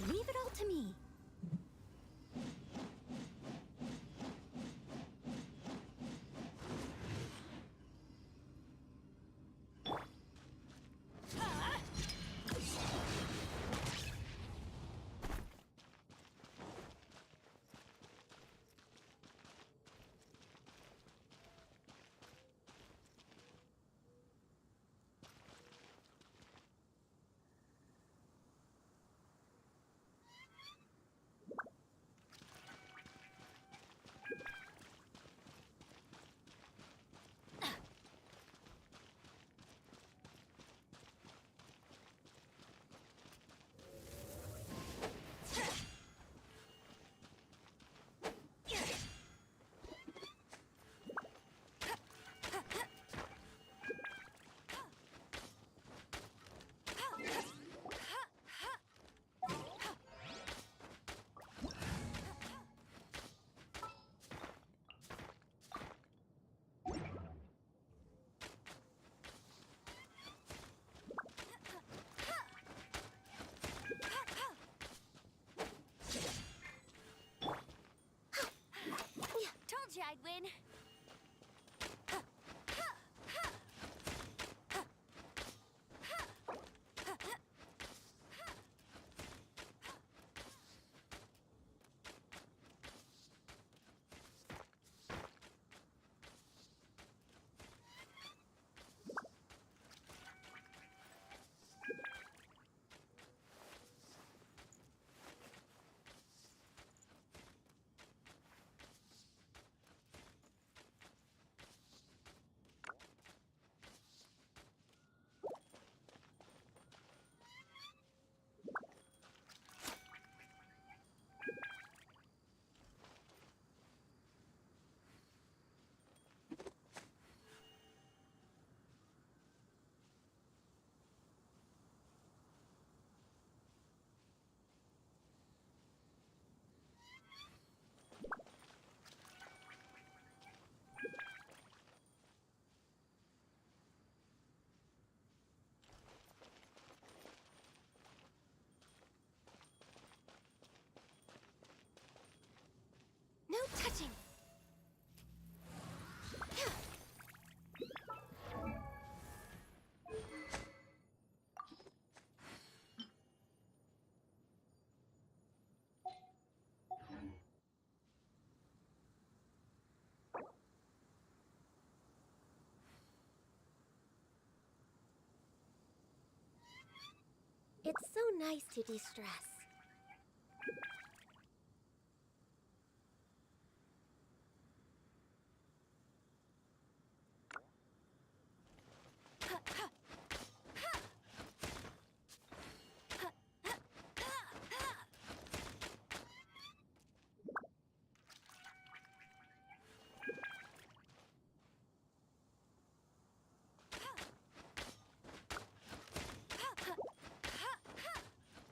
Leave it all to me. It's so nice to de-stress.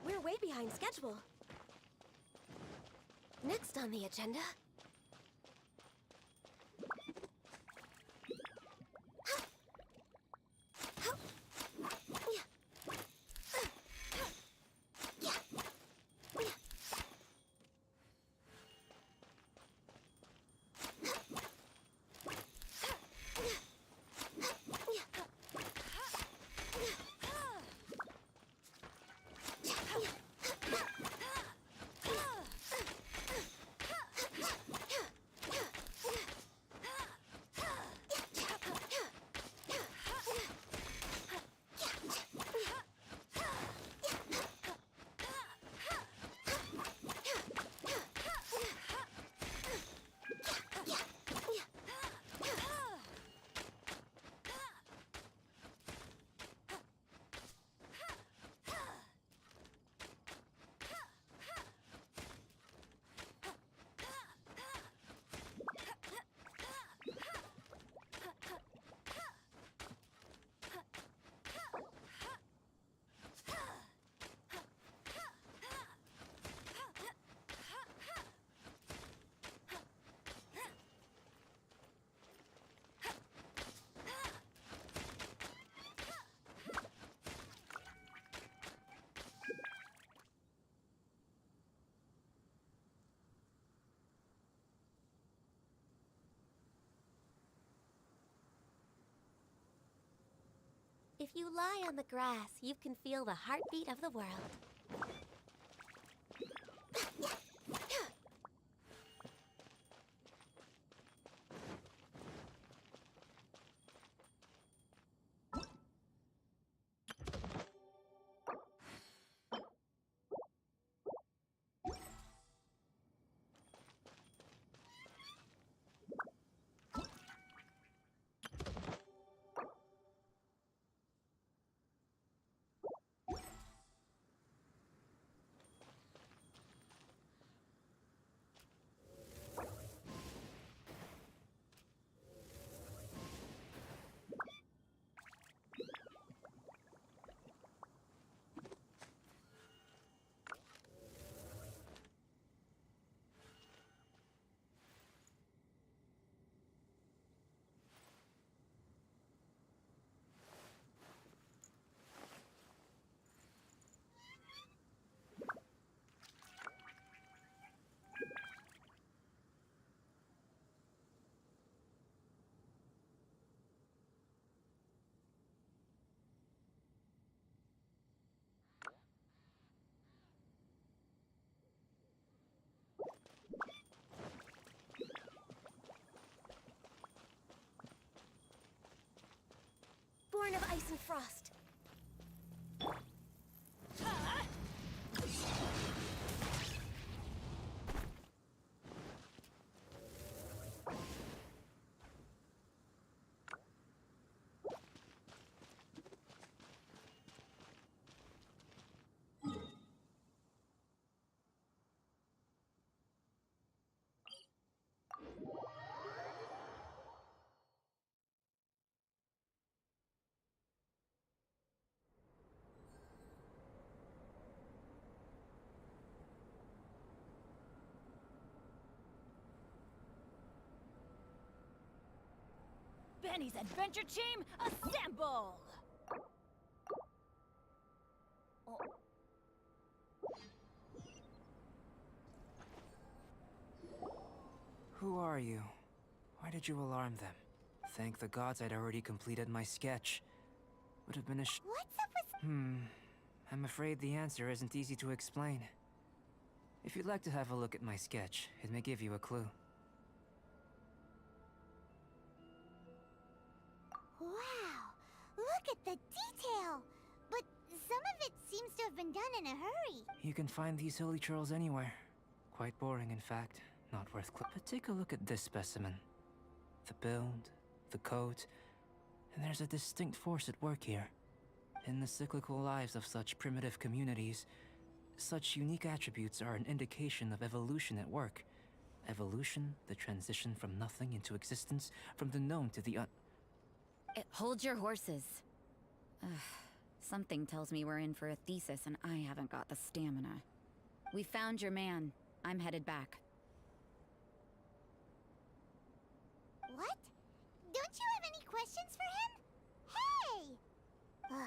We're way behind schedule. Next on the agenda... If you lie on the grass, you can feel the heartbeat of the world. Born of ice and frost. Benny's adventure team, assemble! Who are you? Why did you alarm them? Thank the gods I'd already completed my sketch. Would have been a What's up with... I'm afraid the answer isn't easy to explain. If you'd like to have a look at my sketch, it may give you a clue. Wow! Look at the detail! But some of it seems to have been done in a hurry. You can find these hilly trails anywhere. Quite boring, in fact. Not worth But take a look at this specimen. The build, the coat, and there's a distinct force at work here. In the cyclical lives of such primitive communities, such unique attributes are an indication of evolution at work. Evolution, the transition from nothing into existence, from the known to the Hold your horses. Ugh, something tells me we're in for a thesis and I haven't got the stamina. We found your man. I'm headed back. What? Don't you have any questions for him? Hey!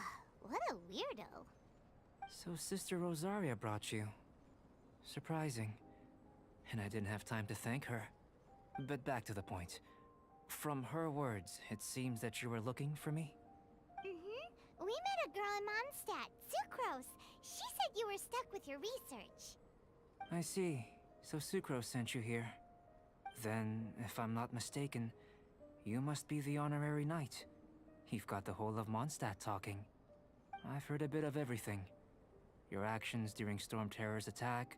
What a weirdo. So Sister Rosaria brought you. Surprising. And I didn't have time to thank her. But back to the point. From her words, it seems that you were looking for me? Mm-hmm. We met a girl in Mondstadt, Sucrose. She said you were stuck with your research. I see. So Sucrose sent you here. Then, if I'm not mistaken, you must be the honorary knight. You've got the whole of Mondstadt talking. I've heard a bit of everything. Your actions during Storm Terror's attack,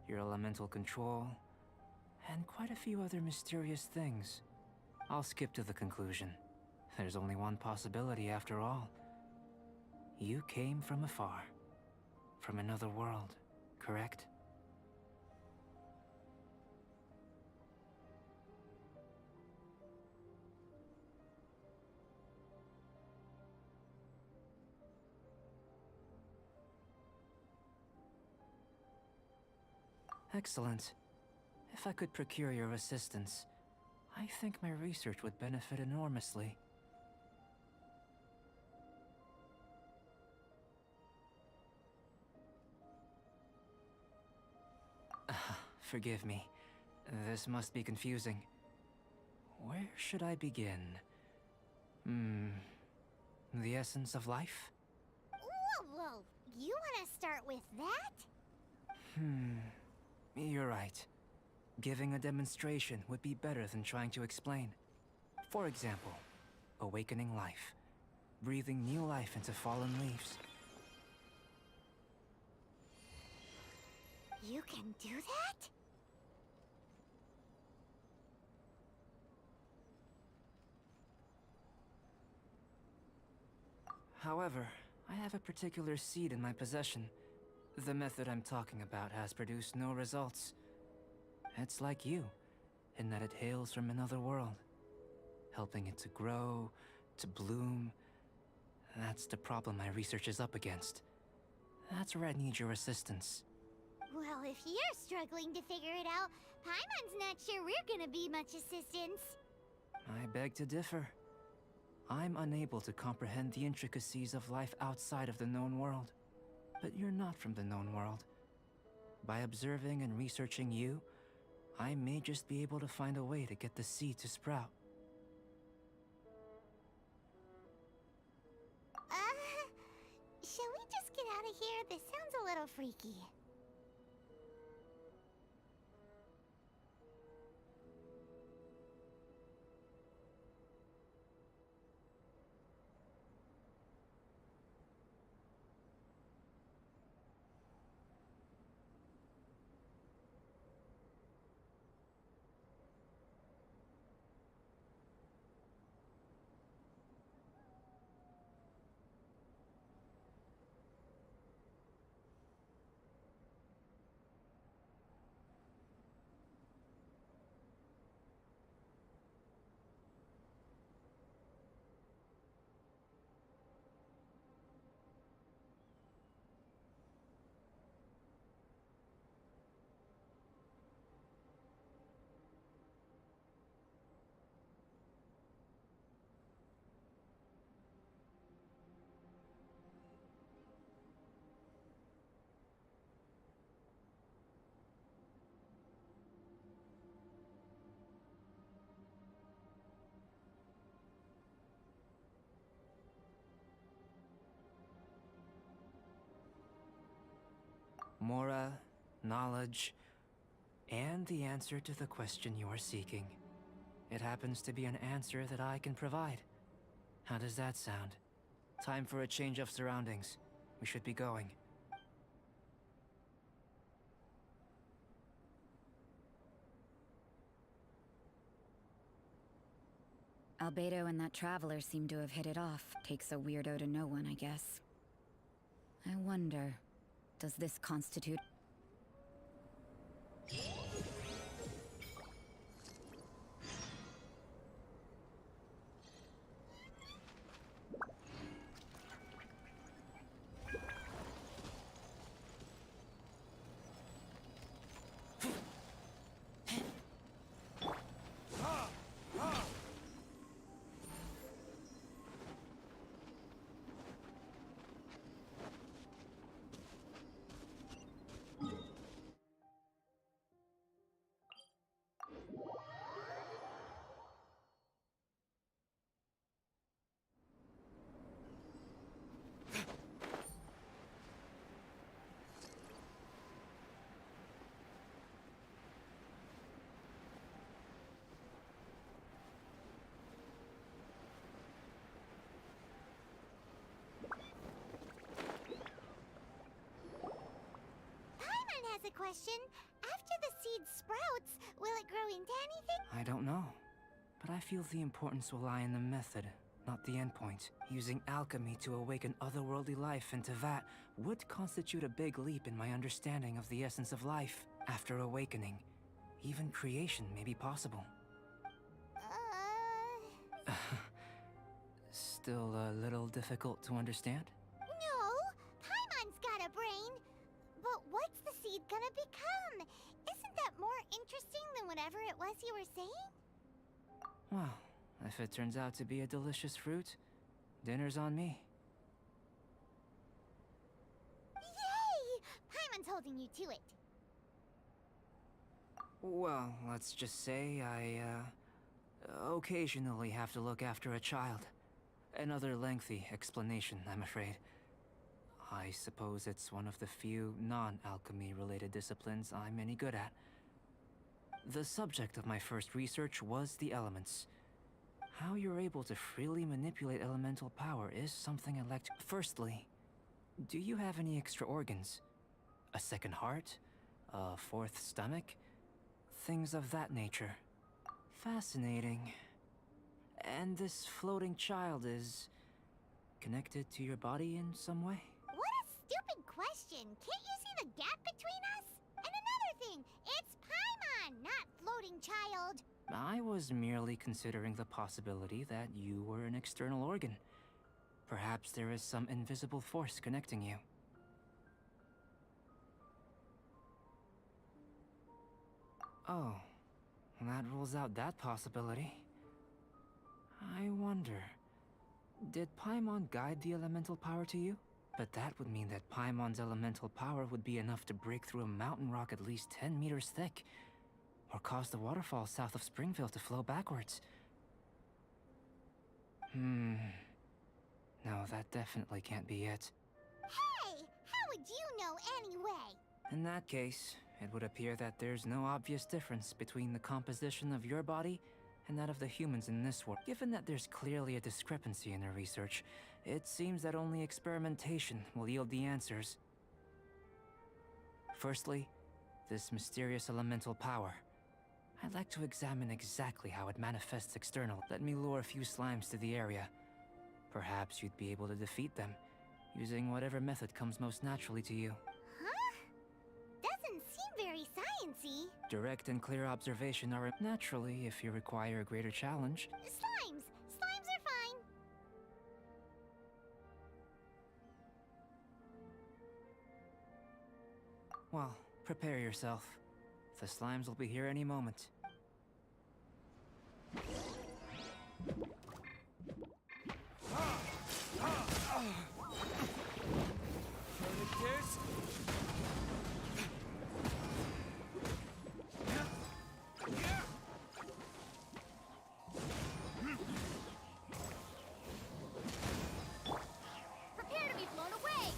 your elemental control, and quite a few other mysterious things. I'll skip to the conclusion. There's only one possibility after all. You came from afar. From another world, correct? Excellent. If I could procure your assistance, I think my research would benefit enormously. Forgive me. This must be confusing. Where should I begin? The essence of life? Whoa! You want to start with that? You're right. Giving a demonstration would be better than trying to explain. For example, awakening life. Breathing new life into fallen leaves. You can do that? However, I have a particular seed in my possession. The method I'm talking about has produced no results. It's like you, in that it hails from another world. Helping it to grow, to bloom. That's the problem my research is up against. That's where I need your assistance. Well, if you're struggling to figure it out, Paimon's not sure we're gonna be much assistance. I beg to differ. I'm unable to comprehend the intricacies of life outside of the known world. But you're not from the known world. By observing and researching you, I may just be able to find a way to get the seed to sprout. Shall we just get out of here? This sounds a little freaky. Mora, knowledge, and the answer to the question you are seeking. It happens to be an answer that I can provide. How does that sound? Time for a change of surroundings. We should be going. Albedo and that traveler seem to have hit it off. Takes a weirdo to know one, I guess. I wonder, does this constitute... A question. After the seed sprouts, will it grow into anything? I don't know. But I feel the importance will lie in the method, not the endpoint. Using alchemy to awaken otherworldly life into that would constitute a big leap in my understanding of the essence of life. After awakening, even creation may be possible. Still a little difficult to understand? No! Paimon's got a brain! But what's the seed gonna become? Isn't that more interesting than whatever it was you were saying? Well, if it turns out to be a delicious fruit, dinner's on me. Yay! Paimon's holding you to it. Well, let's just say I, occasionally have to look after a child. Another lengthy explanation, I'm afraid. I suppose it's one of the few non-alchemy related disciplines I'm any good at. The subject of my first research was the elements. How you're able to freely manipulate elemental power is something I'd like to... Firstly, do you have any extra organs? A second heart? A fourth stomach? Things of that nature. Fascinating. And this floating child is... connected to your body in some way? What a stupid question! Can't you see the gap between us? And another thing, it's Paimon, not floating child. I was merely considering the possibility that you were an external organ. Perhaps there is some invisible force connecting you. Oh, that rules out that possibility. I wonder... did Paimon guide the elemental power to you? But that would mean that Paimon's elemental power would be enough to break through a mountain rock at least 10 meters thick, or cause the waterfall south of Springville to flow backwards. No, that definitely can't be it. Hey! How would you know anyway? In that case, it would appear that there's no obvious difference between the composition of your body and that of the humans in this world. Given that there's clearly a discrepancy in their research, it seems that only experimentation will yield the answers. Firstly, this mysterious elemental power. I'd like to examine exactly how it manifests external. Let me lure a few slimes to the area. Perhaps you'd be able to defeat them, using whatever method comes most naturally to you. Huh? Doesn't seem very sciencey. Direct and clear observation are naturally if you require a greater challenge. Slimes! Slimes are fine. Well, prepare yourself. The slimes will be here any moment. This? Prepare to be blown away!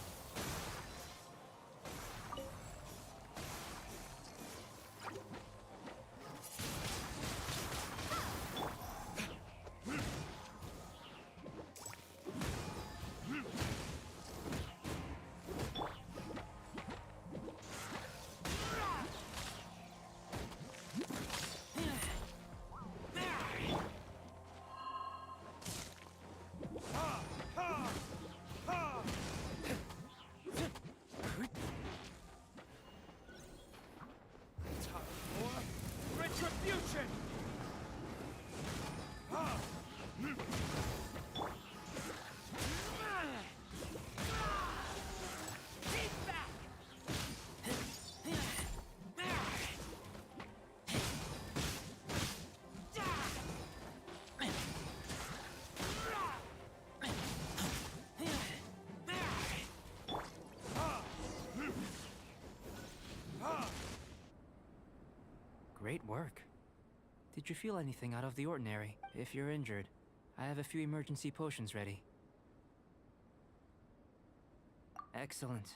work. Did you feel anything out of the ordinary? If you're injured, I have a few emergency potions ready. Excellent.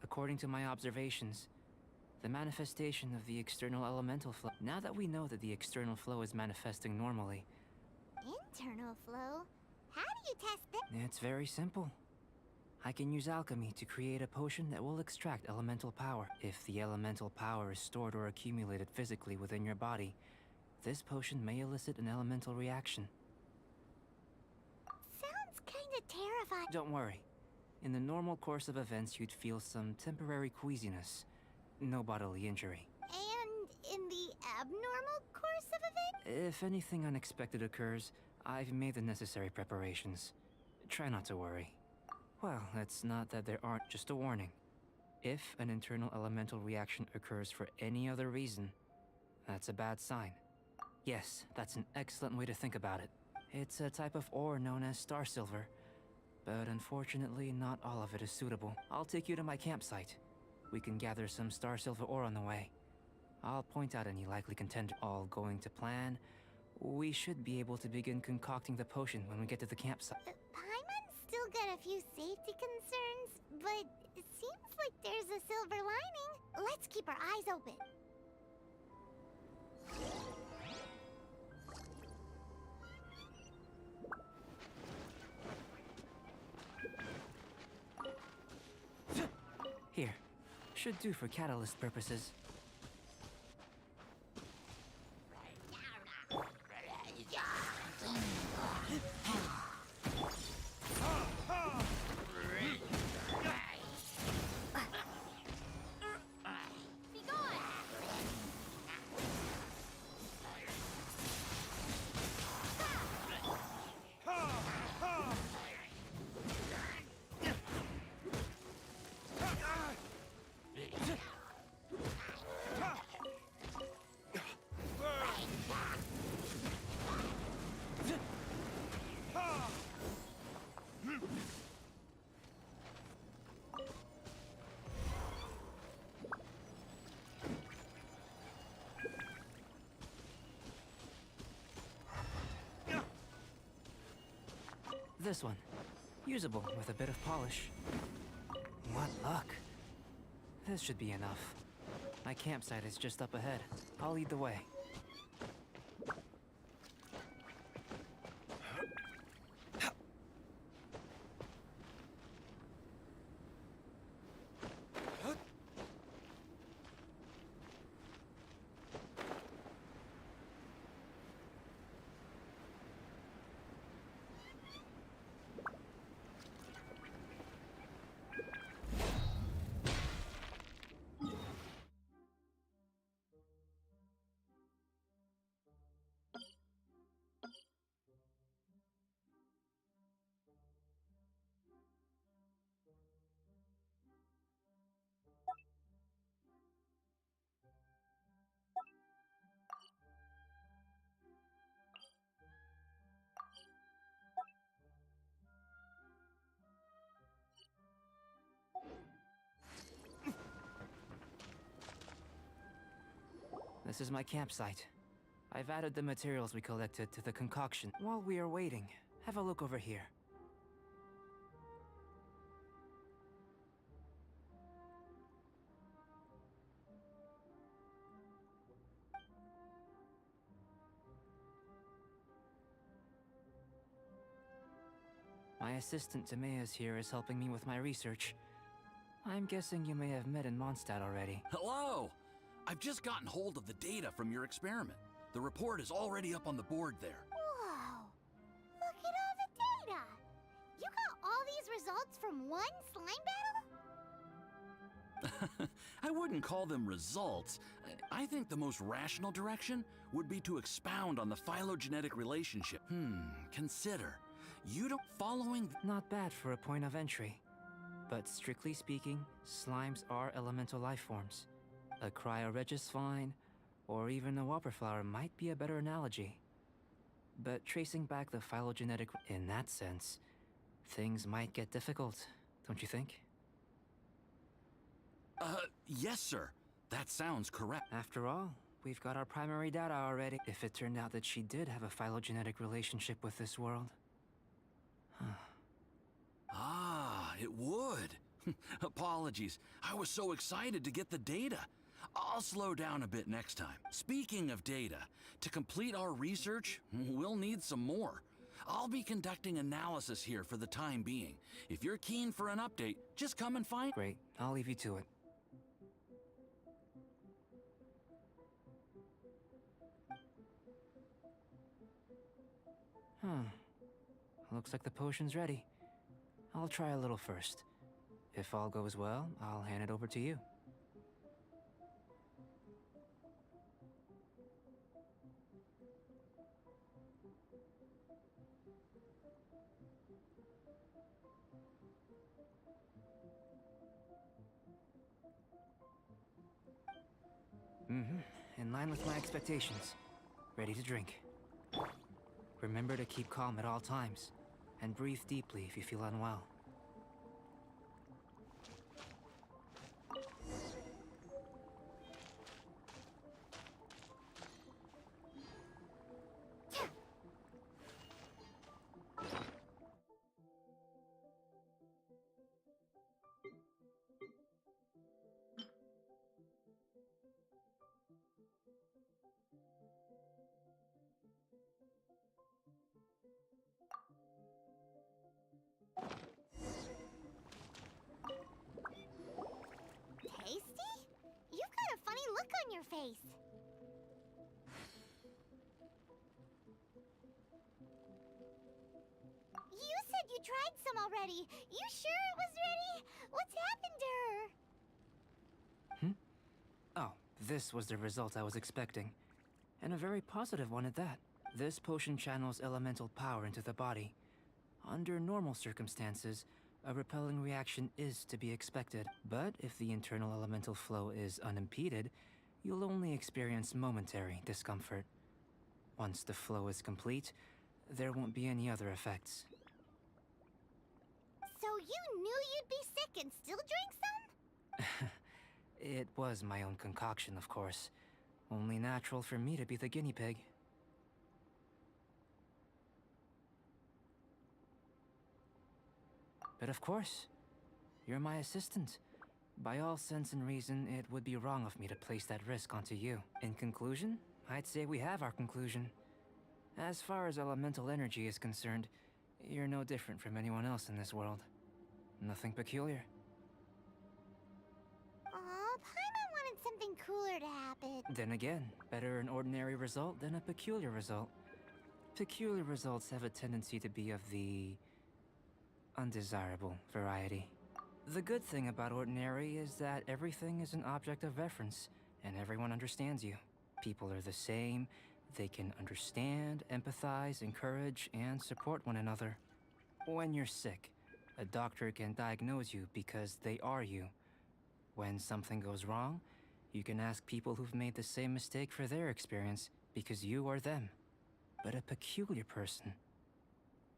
According to my observations, the manifestation of the external elemental flow. Now that we know that the external flow is manifesting normally, Internal flow? How do you test that? it's very simple. I can use alchemy to create a potion that will extract elemental power. If the elemental power is stored or accumulated physically within your body, this potion may elicit an elemental reaction. Sounds kinda terrifying. Don't worry. In the normal course of events, you'd feel some temporary queasiness. No bodily injury. And in the abnormal course of events? If anything unexpected occurs, I've made the necessary preparations. Try not to worry. Well, it's not that there aren't, just a warning. If an internal elemental reaction occurs for any other reason, that's a bad sign. Yes, that's an excellent way to think about it. It's a type of ore known as star silver, but unfortunately not all of it is suitable. I'll take you to my campsite. We can gather some star silver ore on the way. I'll point out any likely contender. All going to plan, we should be able to begin concocting the potion when we get to the campsite. Paimon's still got a few safety concerns, but it seems like there's a silver lining. Let's keep our eyes open. Here. Should do for catalyst purposes. This one. Usable with a bit of polish. What luck. This should be enough. My campsite is just up ahead. I'll lead the way. This is my campsite. I've added the materials we collected to the concoction. While we are waiting, have a look over here. My assistant Timaeus here is helping me with my research. I'm guessing you may have met in Mondstadt already. Hello! I've just gotten hold of the data from your experiment. The report is already up on the board there. Whoa! Look at all the data! You got all these results from one slime battle? I wouldn't call them results. I think the most rational direction would be to expound on the phylogenetic relationship. Consider. You don't following... Not bad for a point of entry. But strictly speaking, slimes are elemental life forms. A cryoregis vine, or even a whopper flower might be a better analogy. But tracing back the phylogenetic... In that sense, things might get difficult, don't you think? Yes, sir. That sounds correct. After all, we've got our primary data already. If it turned out that she did have a phylogenetic relationship with this world. Ah, it would. Apologies. I was so excited to get the data. I'll slow down a bit next time. Speaking of data, to complete our research, we'll need some more. I'll be conducting analysis here for the time being. If you're keen for an update, just come and find— Great, I'll leave you to it. Looks like the potion's ready. I'll try a little first. If all goes well, I'll hand it over to you. In line with my expectations. Ready to drink. Remember to keep calm at all times, and breathe deeply if you feel unwell. Tasty? You've got a funny look on your face. You said you tried some already. You sure it was ready? What's happened to her? Oh, this was the result I was expecting. And a very positive one at that. This potion channels elemental power into the body. Under normal circumstances, a repelling reaction is to be expected. But if the internal elemental flow is unimpeded, you'll only experience momentary discomfort. Once the flow is complete, there won't be any other effects. So you knew you'd be sick and still drank some? It was my own concoction, of course. Only natural for me to be the guinea pig. But of course, you're my assistant. By all sense and reason, it would be wrong of me to place that risk onto you. In conclusion, I'd say we have our conclusion. As far as elemental energy is concerned, you're no different from anyone else in this world. Nothing peculiar. Aw, Paimon wanted something cooler to happen. Then again, better an ordinary result than a peculiar result. Peculiar results have a tendency to be of the undesirable variety. The good thing about ordinary is that everything is an object of reference, and everyone understands you. People are the same. They can understand, empathize, encourage, and support one another. When you're sick, a doctor can diagnose you because they are you. When something goes wrong, you can ask people who've made the same mistake for their experience because you are them. But a peculiar person,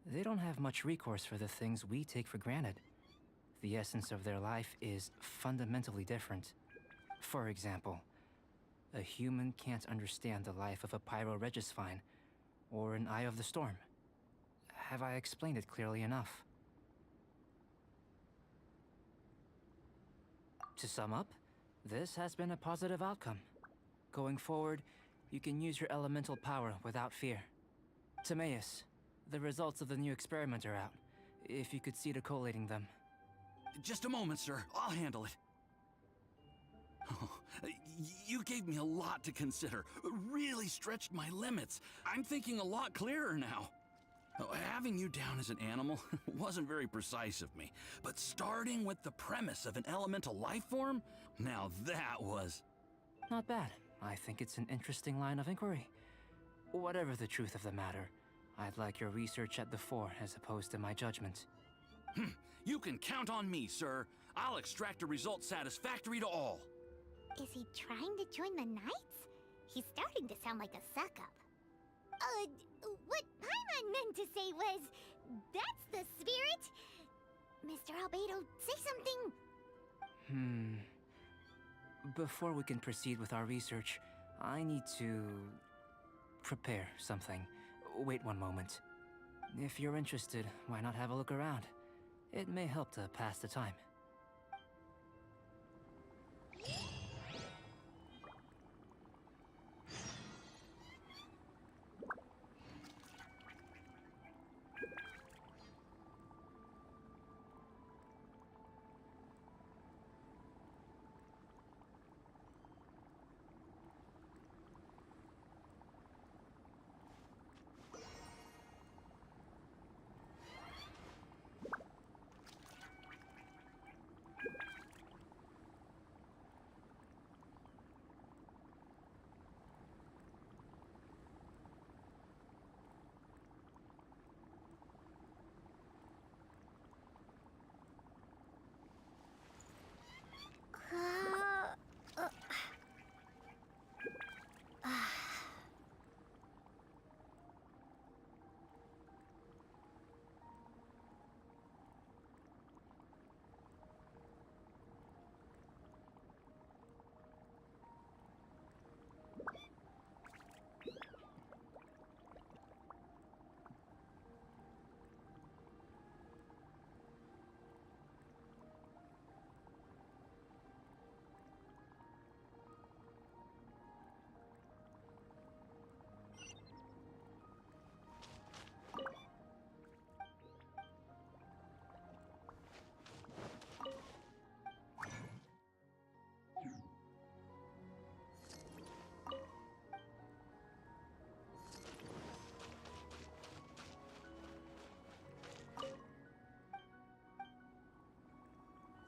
they don't have much recourse for the things we take for granted. The essence of their life is fundamentally different. For example, a human can't understand the life of a pyroregisvine or an Eye of the Storm. Have I explained it clearly enough? To sum up, this has been a positive outcome. Going forward, you can use your elemental power without fear. Timaeus, the results of the new experiment are out. If you could see to collating them. Just a moment, sir. I'll handle it. Oh, you gave me a lot to consider. Really stretched my limits. I'm thinking a lot clearer now. Having you down as an animal wasn't very precise of me, but starting with the premise of an elemental life form, now that was... Not bad. I think it's an interesting line of inquiry. Whatever the truth of the matter, I'd like your research at the fore as opposed to my judgment. You can count on me, sir. I'll extract a result satisfactory to all. Is he trying to join the Knights? He's starting to sound like a suck-up. What Paimon meant to say was, that's the spirit. Mr. Albedo, say something. Before we can proceed with our research, I need to prepare something. Wait one moment. If you're interested, why not have a look around? It may help to pass the time.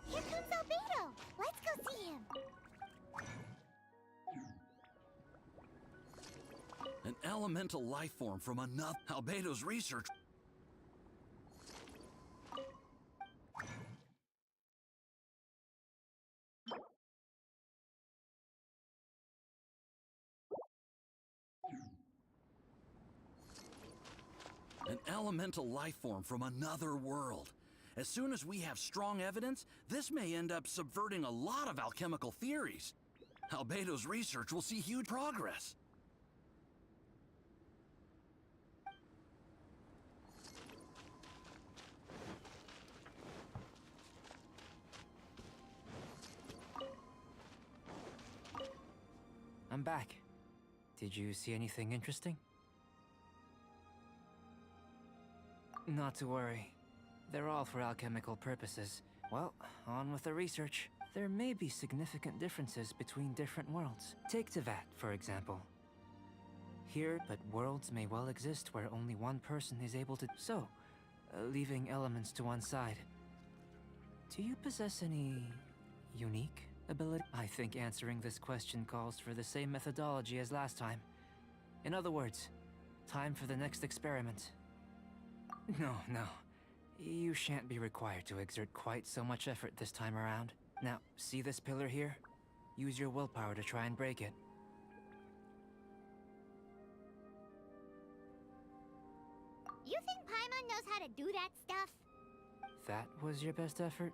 Here comes Albedo! Let's go see him! An elemental life form from another. Albedo's research. An elemental life form from another world. As soon as we have strong evidence, this may end up subverting a lot of alchemical theories. Albedo's research will see huge progress. I'm back. Did you see anything interesting? Not to worry. They're all for alchemical purposes. Well, on with the research. There may be significant differences between different worlds. Take Tevat, for example. Here, but worlds may well exist where only one person is able to... So, leaving elements to one side. Do you possess any... unique ability? I think answering this question calls for the same methodology as last time. In other words, time for the next experiment. No. You shan't be required to exert quite so much effort this time around. Now, see this pillar here? Use your willpower to try and break it. You think Paimon knows how to do that stuff? That was your best effort?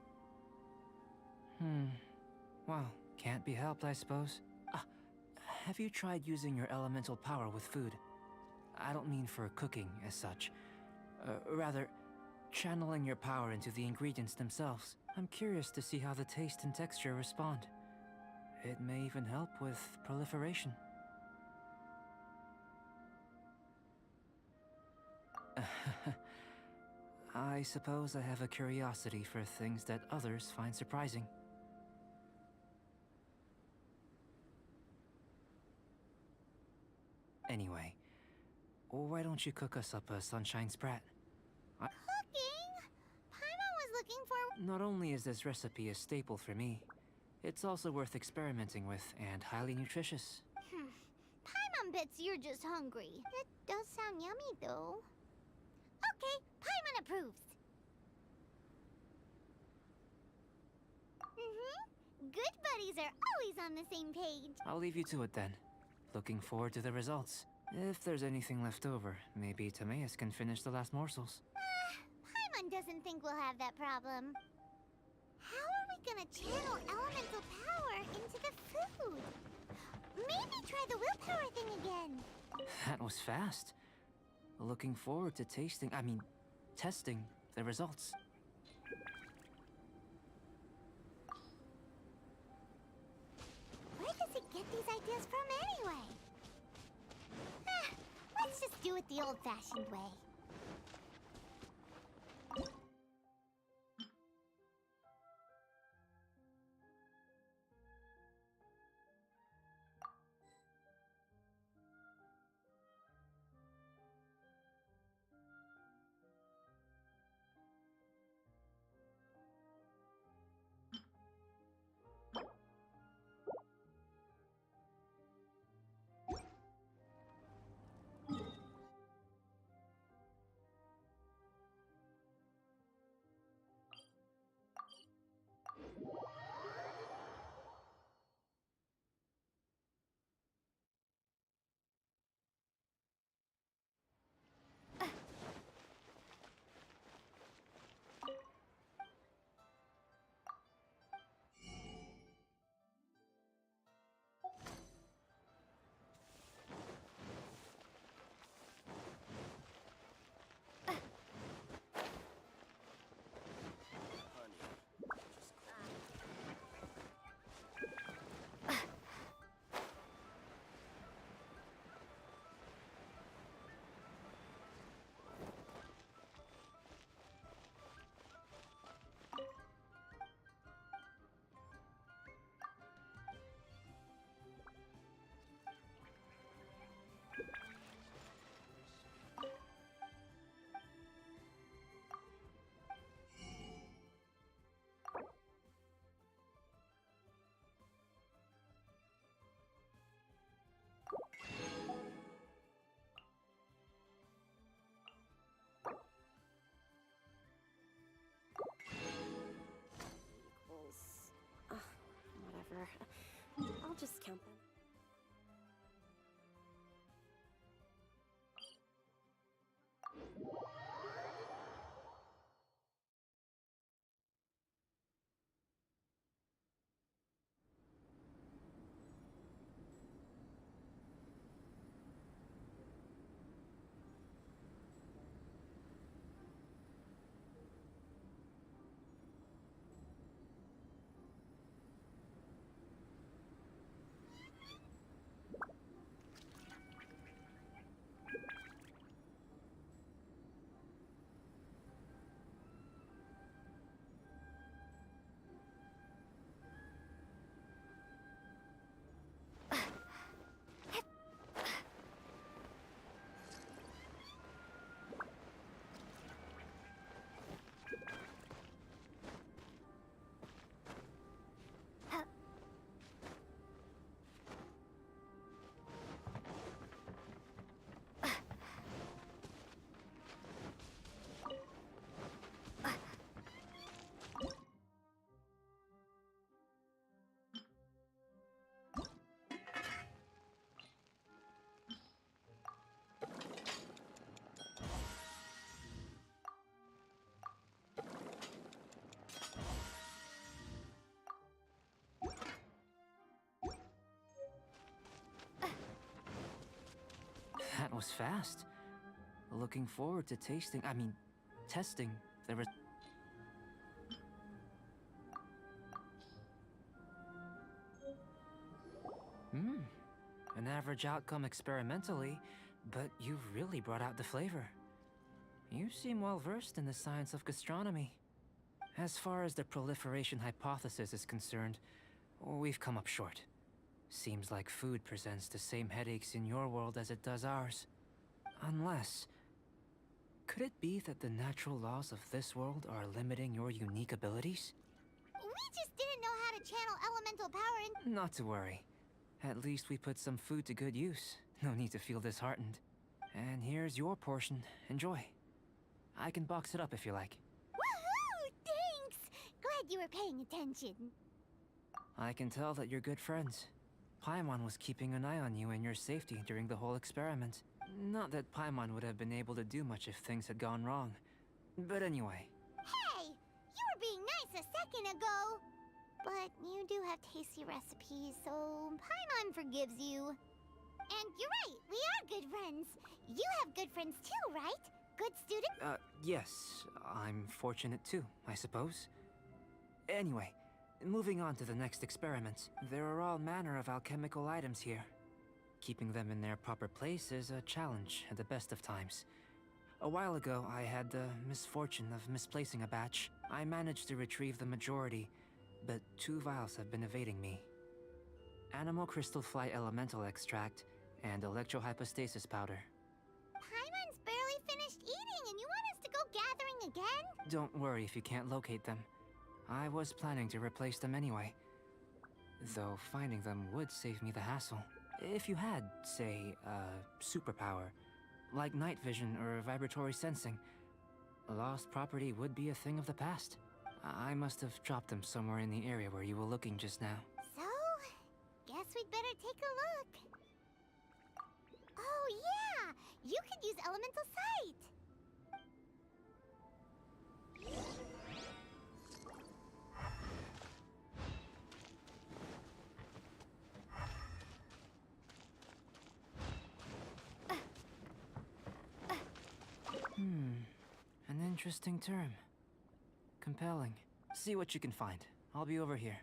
Well, can't be helped, I suppose. Have you tried using your elemental power with food? I don't mean for cooking as such. Rather, channeling your power into the ingredients themselves. I'm curious to see how the taste and texture respond. It may even help with proliferation. I suppose I have a curiosity for things that others find surprising. Anyway, why don't you cook us up a sunshine sprat? Cooking? Paimon was looking for... Not only is this recipe a staple for me, it's also worth experimenting with and highly nutritious. Paimon bets you're just hungry. It does sound yummy, though. Okay, Paimon approves. Good buddies are always on the same page. I'll leave you to it then. Looking forward to the results. If there's anything left over, maybe Timaeus can finish the last morsels. Paimon doesn't think we'll have that problem. How are we gonna channel elemental power into the food? Maybe try the willpower thing again. That was fast. Looking forward to testing the results. Where does he get these ideas from anyway? Let's just do it the old-fashioned way. Whatever. I'll just count them. That was fast. Looking forward to testing the An average outcome experimentally, but you've really brought out the flavor. You seem well versed in the science of gastronomy. As far as the proliferation hypothesis is concerned, we've come up short. Seems like food presents the same headaches in your world as it does ours. Unless... could it be that the natural laws of this world are limiting your unique abilities? We just didn't know how to channel elemental power in... Not to worry. At least we put some food to good use. No need to feel disheartened. And here's your portion. Enjoy. I can box it up if you like. Woohoo! Thanks! Glad you were paying attention. I can tell that you're good friends. Paimon was keeping an eye on you and your safety during the whole experiment. Not that Paimon would have been able to do much if things had gone wrong. But anyway. Hey! You were being nice a second ago! But you do have tasty recipes, so Paimon forgives you. And you're right, we are good friends. You have good friends too, right? Good student? Yes. I'm fortunate too, I suppose. Anyway, moving on to the next experiment. There are all manner of alchemical items here. Keeping them in their proper place is a challenge at the best of times. A while ago, I had the misfortune of misplacing a batch. I managed to retrieve the majority, but 2 vials have been evading me. Animal crystal fly elemental extract and electrohypostasis powder. Paimon's barely finished eating and you want us to go gathering again? Don't worry if you can't locate them. I was planning to replace them anyway. Though finding them would save me the hassle. If you had, say, a superpower, like night vision or vibratory sensing, lost property would be a thing of the past. I must have dropped them somewhere in the area where you were looking just now. So, guess we'd better take a look. Oh yeah! You could use elemental sight! An interesting term. Compelling. See what you can find. I'll be over here.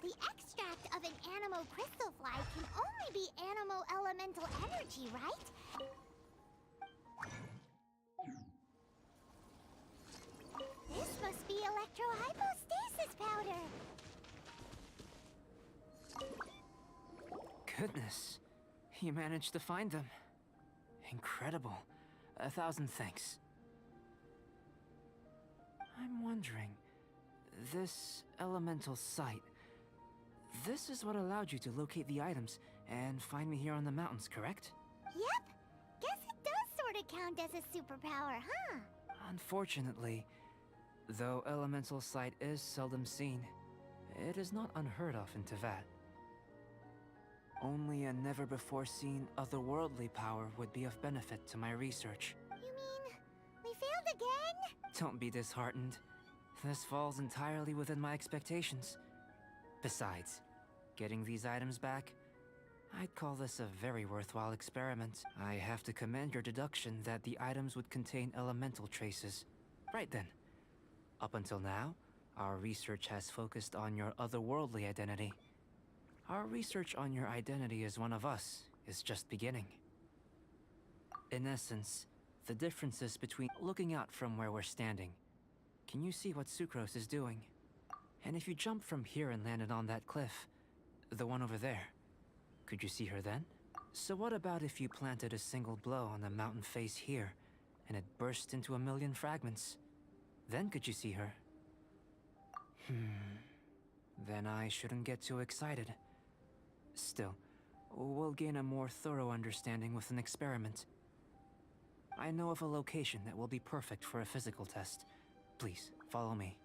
The extract of an animo crystal fly can only be animo elemental energy, right? This must be electrohypostasis powder. Goodness. You managed to find them. Incredible. 1,000 thanks. I'm wondering, this elemental sight, this is what allowed you to locate the items and find me here on the mountains, correct? Yep. Guess it does sort of count as a superpower, huh? Unfortunately, though elemental sight is seldom seen, it is not unheard of in Teyvat. Only a never-before-seen otherworldly power would be of benefit to my research. You mean, we failed again? Don't be disheartened. This falls entirely within my expectations. Besides, getting these items back, I'd call this a very worthwhile experiment. I have to commend your deduction that the items would contain elemental traces. Right then. Up until now, our research has focused on your otherworldly identity. Our research on your identity as one of us is just beginning. In essence, the differences between looking out from where we're standing. Can you see what Sucrose is doing? And if you jumped from here and landed on that cliff, the one over there, could you see her then? So what about if you planted a single blow on the mountain face here, and it burst into 1,000,000 fragments? Then could you see her? Then I shouldn't get too excited. Still, we'll gain a more thorough understanding with an experiment. I know of a location that will be perfect for a physical test. Please, follow me.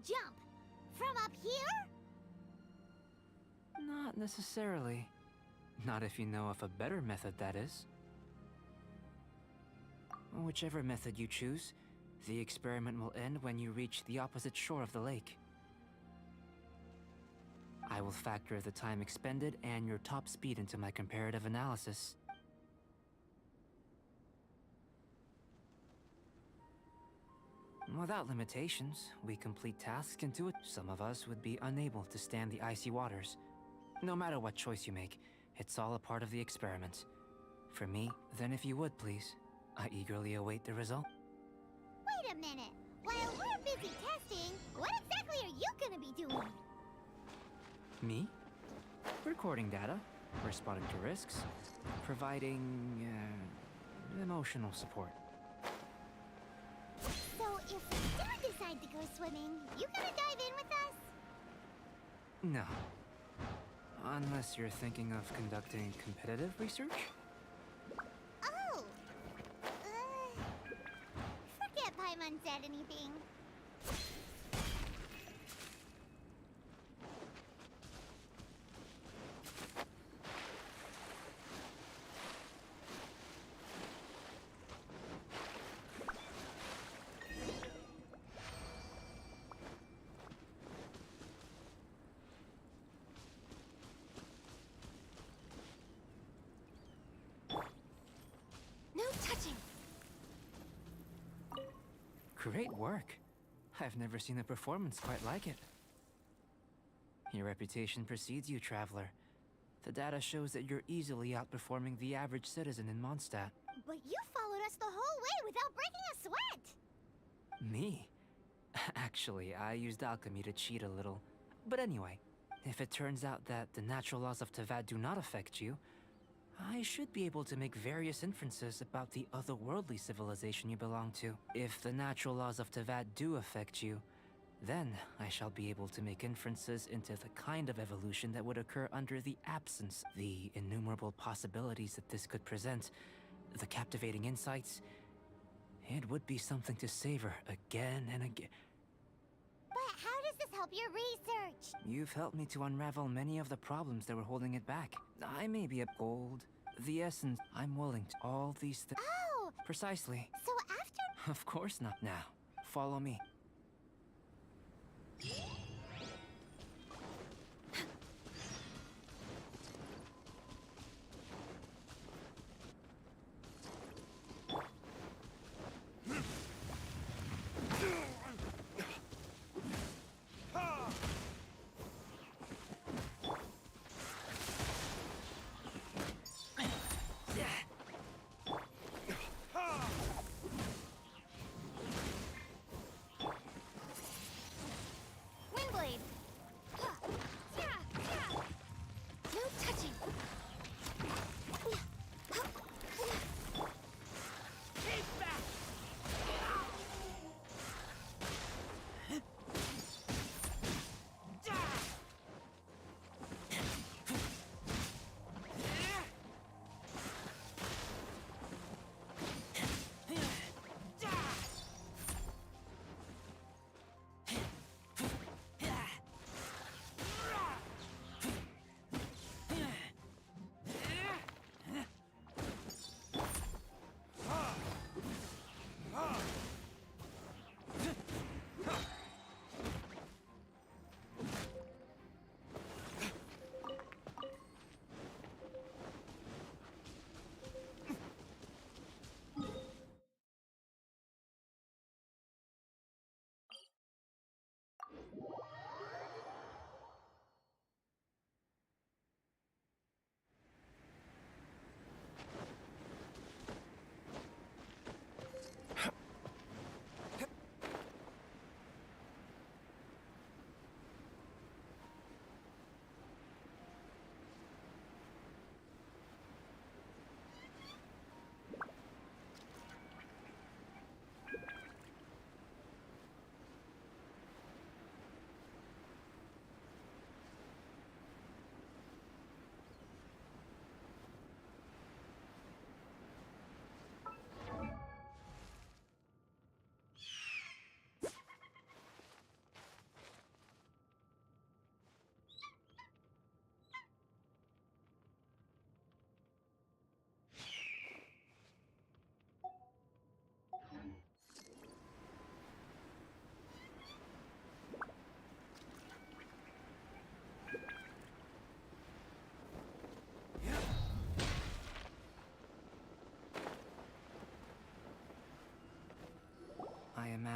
jump? From up here? Not necessarily. Not if you know of a better method, that is. Whichever method you choose, the experiment will end when you reach the opposite shore of the lake. I will factor the time expended and your top speed into my comparative analysis. Without limitations, we complete tasks into it. Some of us would be unable to stand the icy waters. No matter what choice you make, it's all a part of the experiment. For me, then if you would please, I eagerly await the result. Wait a minute. While we're busy testing, what exactly are you gonna be doing? Me? Recording data, responding to risks, providing, emotional support. So if we do decide to go swimming, you gonna dive in with us? No. Unless you're thinking of conducting competitive research? Oh! Forget Paimon said anything. No touching! Great work. I've never seen a performance quite like it. Your reputation precedes you, Traveler. The data shows that you're easily outperforming the average citizen in Mondstadt. But you followed us the whole way without breaking a sweat! Me? Actually, I used alchemy to cheat a little. But anyway, if it turns out that the natural laws of Tavad do not affect you, I should be able to make various inferences about the otherworldly civilization you belong to. If the natural laws of Tavad do affect you, then I shall be able to make inferences into the kind of evolution that would occur under the absence, the innumerable possibilities that this could present, the captivating insights. It would be something to savor again and again. But how does this help your research? You've helped me to unravel many of the problems that were holding it back. I may be a gold, the essence. I'm willing to all these things. Oh! Precisely. So after... Of course not now. Follow me.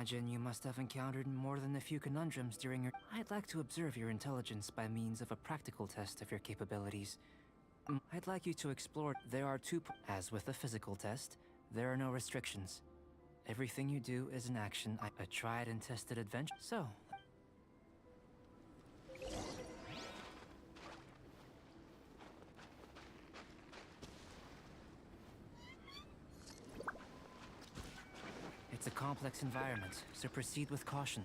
imagine you must have encountered more than a few conundrums during your... I'd like to observe your intelligence by means of a practical test of your capabilities. I'd like you to explore... There are As with the physical test, there are no restrictions. Everything you do is an action, a tried and tested adventure. So... It's a complex environment, so proceed with caution.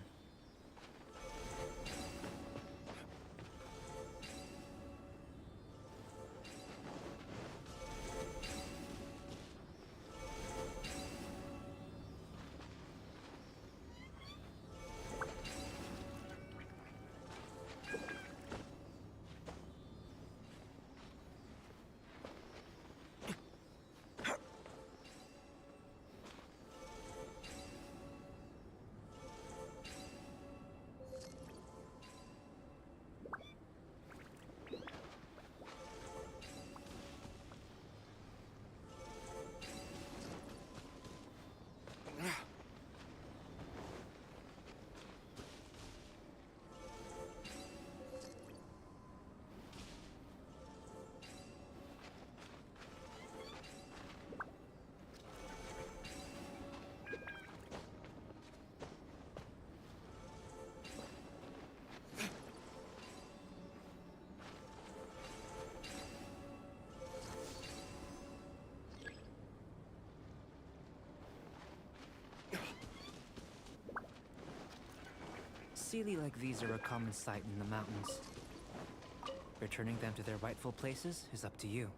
Sealy like these are a common sight in the mountains. Returning them to their rightful places is up to you.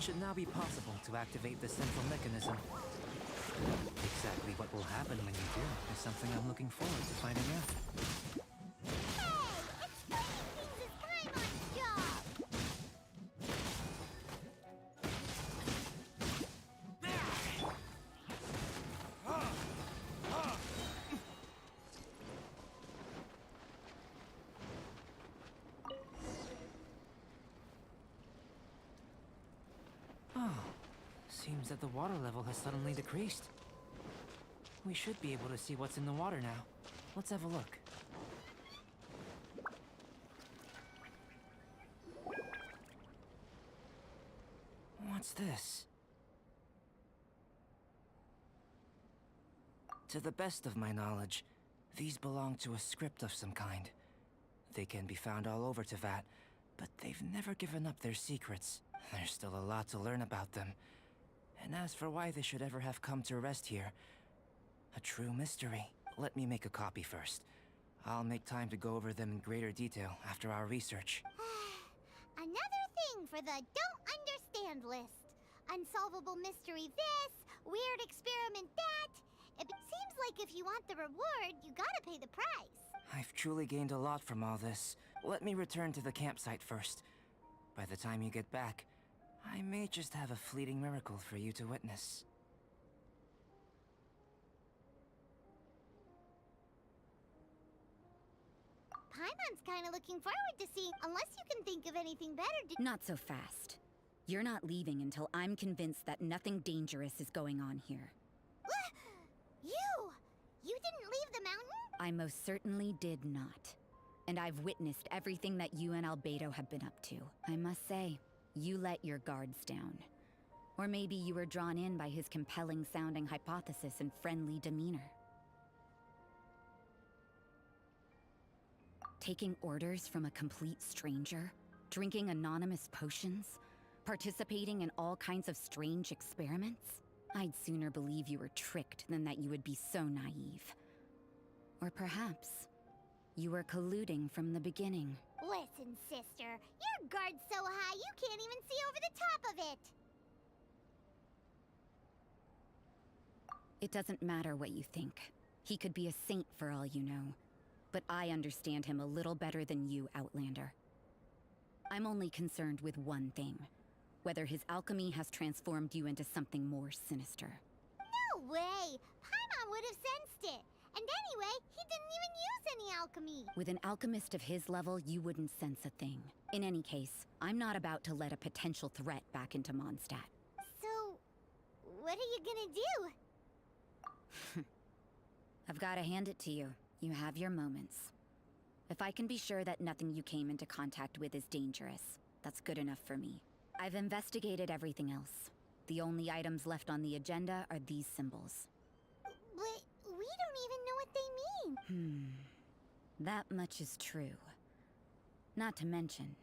It should now be possible to activate the central mechanism. Exactly what will happen when you do is something I'm looking forward to finding out. Seems that the water level has suddenly decreased. We should be able to see what's in the water now. Let's have a look. What's this? To the best of my knowledge, these belong to a script of some kind. They can be found all over Teyvat, but they've never given up their secrets. There's still a lot to learn about them. And as for why they should ever have come to rest here, a true mystery. Let me make a copy first. I'll make time to go over them in greater detail after our research. Another thing for the don't understand list. Unsolvable mystery this, weird experiment that. It seems like if you want the reward, you gotta pay the price. I've truly gained a lot from all this. Let me return to the campsite first. By the time you get back, I may just have a fleeting miracle for you to witness. Paimon's kinda looking forward to seeing, unless you can think of anything better to— Not so fast. You're not leaving until I'm convinced that nothing dangerous is going on here. You! You didn't leave the mountain? I most certainly did not. And I've witnessed everything that you and Albedo have been up to. I must say, you let your guards down. Or maybe you were drawn in by his compelling-sounding hypothesis and friendly demeanor. Taking orders from a complete stranger? Drinking anonymous potions? Participating in all kinds of strange experiments? I'd sooner believe you were tricked than that you would be so naive. Or perhaps, you were colluding from the beginning. Listen, sister, your guard's so high you can't even see over the top of it! It doesn't matter what you think. He could be a saint for all you know. But I understand him a little better than you, Outlander. I'm only concerned with one thing. Whether his alchemy has transformed you into something more sinister. No way! Paimon would have sensed it! And anyway, he didn't even use any alchemy! With an alchemist of his level, you wouldn't sense a thing. In any case, I'm not about to let a potential threat back into Mondstadt. So, what are you gonna do? I've gotta hand it to you. You have your moments. If I can be sure that nothing you came into contact with is dangerous, that's good enough for me. I've investigated everything else. The only items left on the agenda are these symbols. But we don't even know what they mean. That much is true. Not to mention,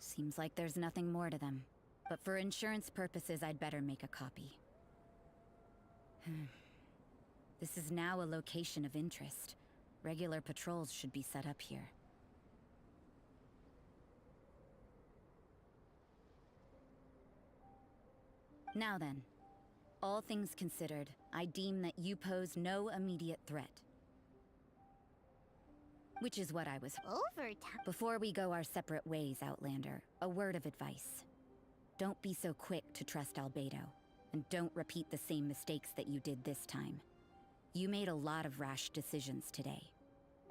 seems like there's nothing more to them. But for insurance purposes, I'd better make a copy. This is now a location of interest. Regular patrols should be set up here. Now then, all things considered, I deem that you pose no immediate threat. Which is what I was— Overtime. Before we go our separate ways, Outlander, a word of advice. Don't be so quick to trust Albedo, and don't repeat the same mistakes that you did this time. You made a lot of rash decisions today.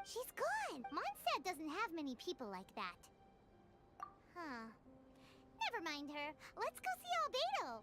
She's gone! Mondstadt doesn't have many people like that. Huh. Never mind her. Let's go see Albedo!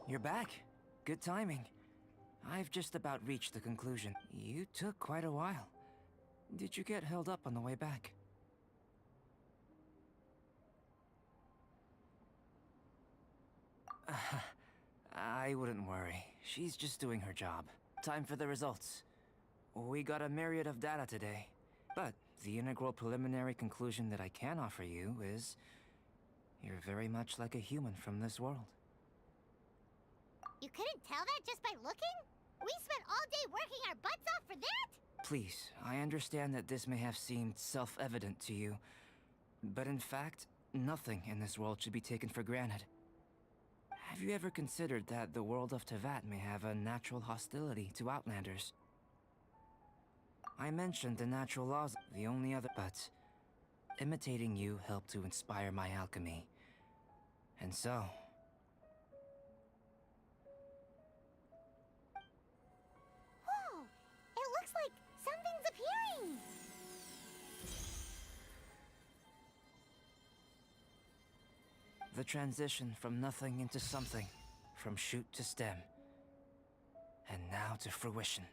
You're back. Good timing. I've just about reached the conclusion. You took quite a while. Did you get held up on the way back? I wouldn't worry. She's just doing her job. Time for the results. We got a myriad of data today, but the integral preliminary conclusion that I can offer you is you're very much like a human from this world. You couldn't tell that just by looking? We spent all day working our butts off for that? Please, I understand that this may have seemed self-evident to you, but in fact, nothing in this world should be taken for granted. Have you ever considered that the world of Tevat may have a natural hostility to Outlanders? I mentioned the natural laws, the only other, but imitating you helped to inspire my alchemy. And so... Whoa! It looks like something's appearing! The transition from nothing into something, from shoot to stem, and now to fruition.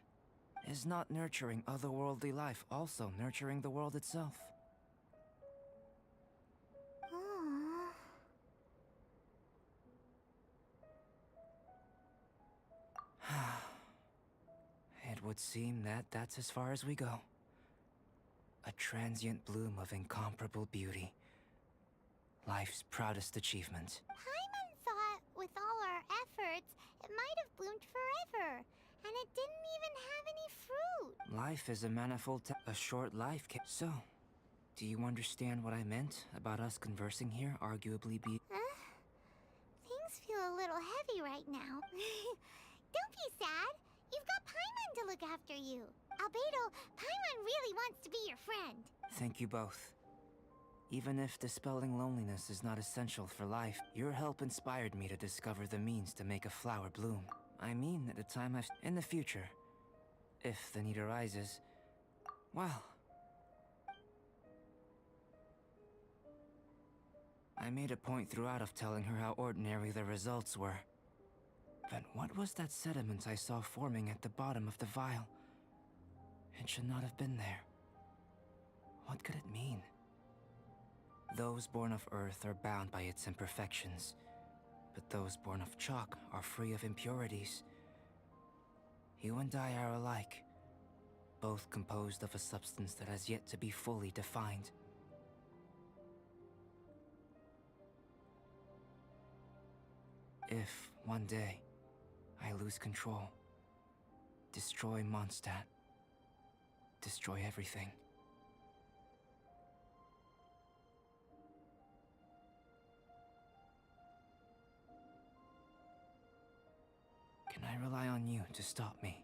Is not nurturing otherworldly life also nurturing the world itself? It would seem that that's as far as we go. A transient bloom of incomparable beauty. Life's proudest achievement. Paimon thought, with all our efforts, it might have bloomed forever, and it didn't even have any fruit. Life is a manifold a short life So, do you understand what I meant about us conversing here arguably be- Things feel a little heavy right now. Don't be sad. You've got Paimon to look after you. Albedo, Paimon really wants to be your friend. Thank you both. Even if dispelling loneliness is not essential for life, your help inspired me to discover the means to make a flower bloom. I mean, at a time in the future, if the need arises, well... I made a point throughout of telling her how ordinary the results were. But what was that sediment I saw forming at the bottom of the vial? It should not have been there. What could it mean? Those born of Earth are bound by its imperfections, but those born of chalk are free of impurities. You and I are alike, both composed of a substance that has yet to be fully defined. If, one day, I lose control, destroy Mondstadt, destroy everything. Can I rely on you to stop me?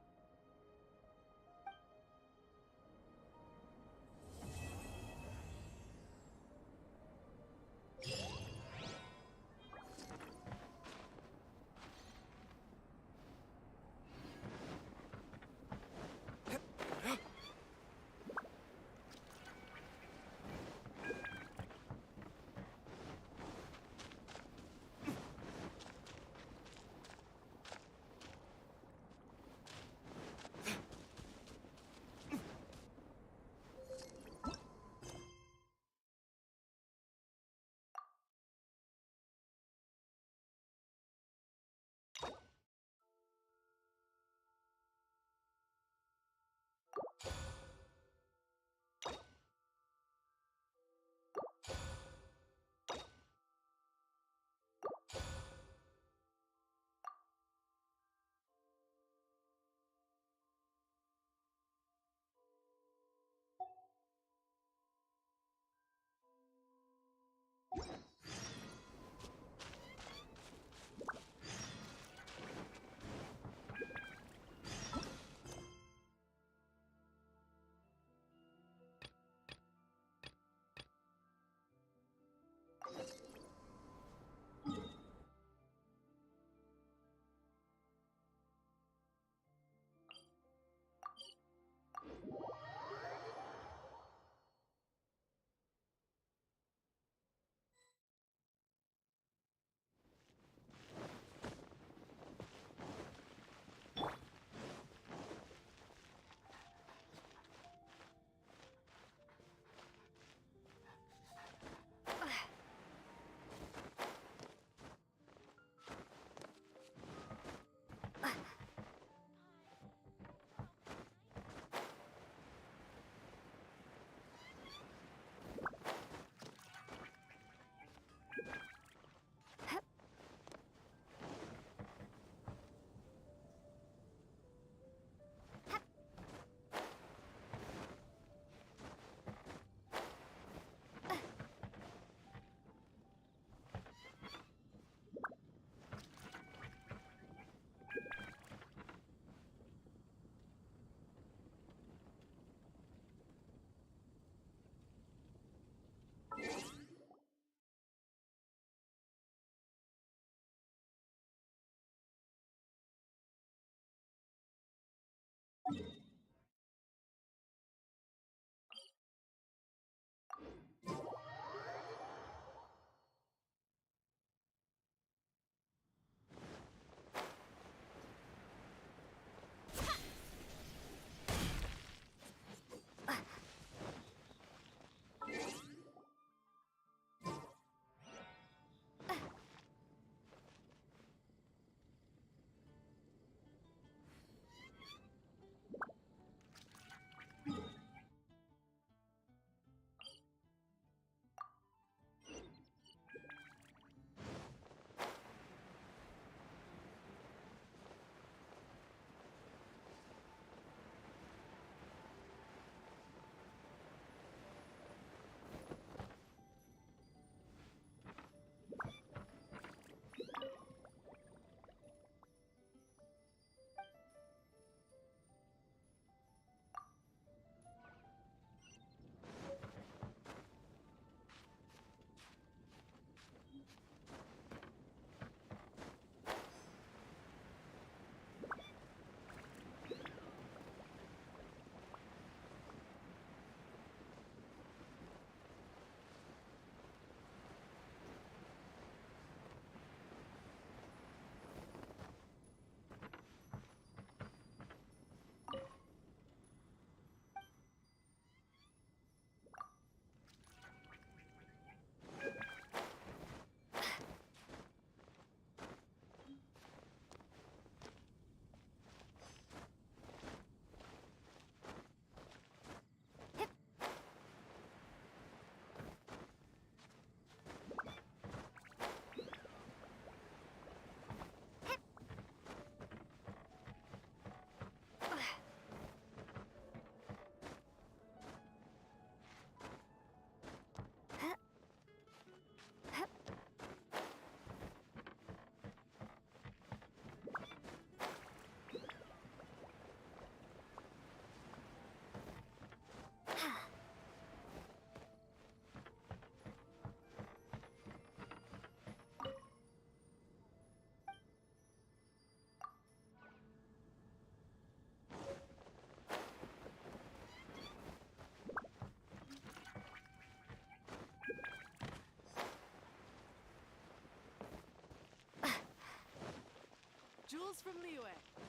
Tales from Liyue.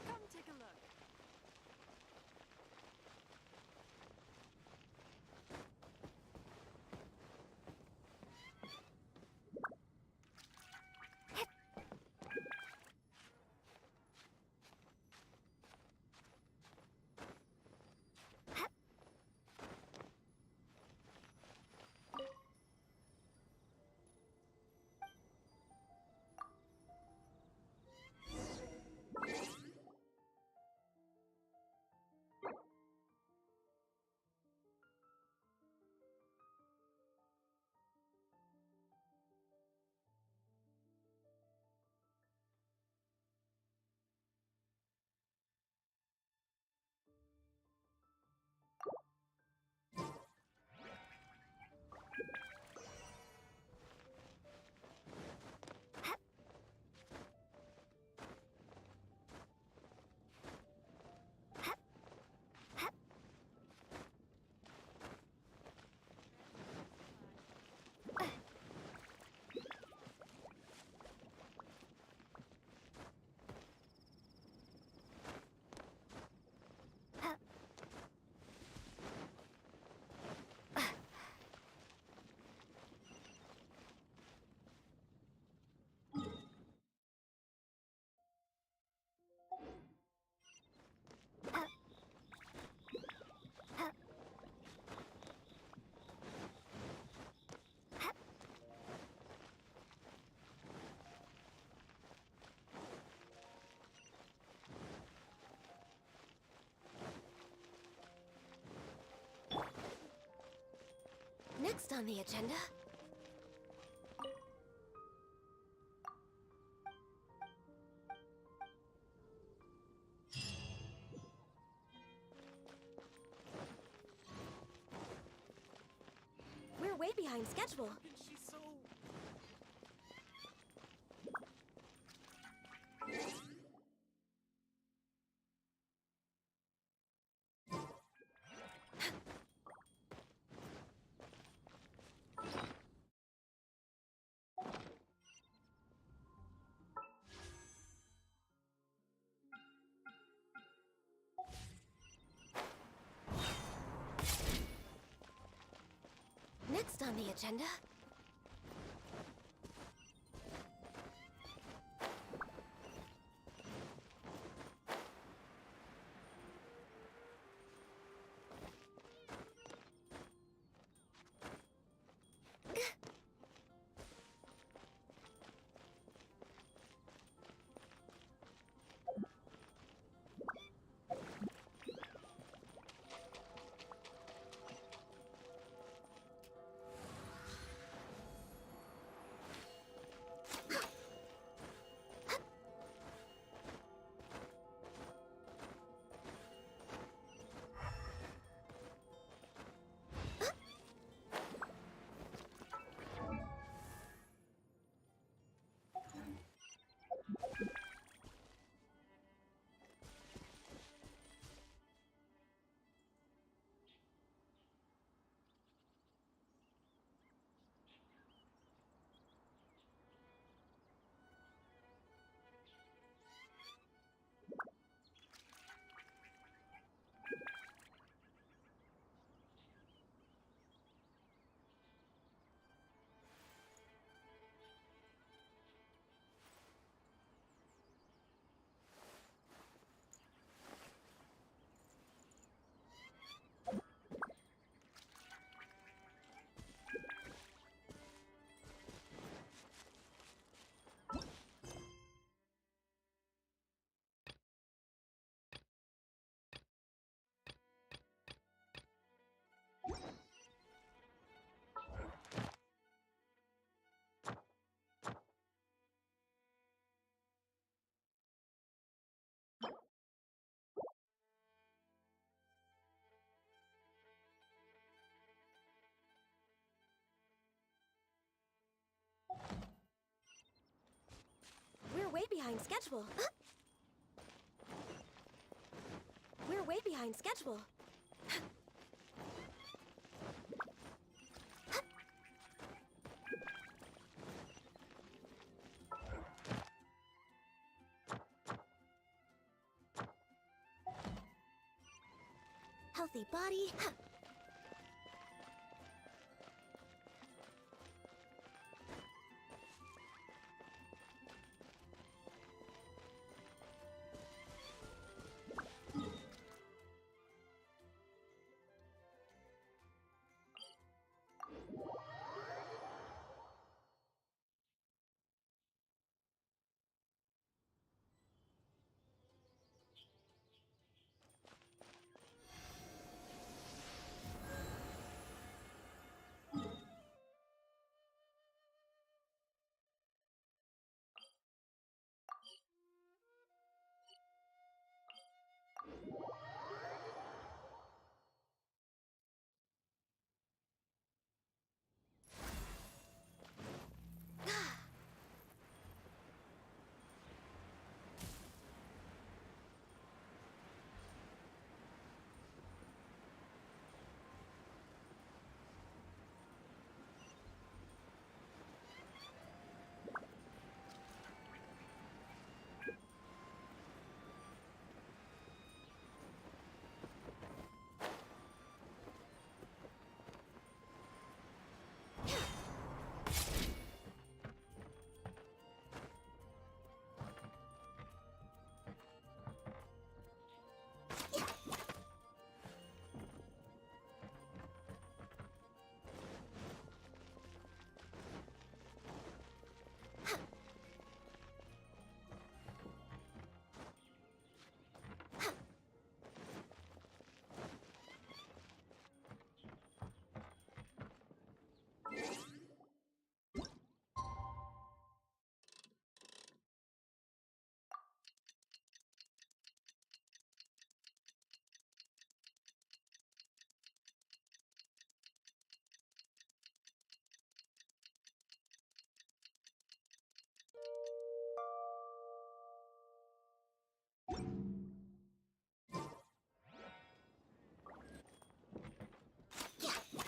Come take a look. Next on the agenda... We're way behind schedule. She's so... Next on the agenda... We're way behind schedule. We're way behind schedule. healthy body.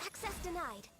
Access denied.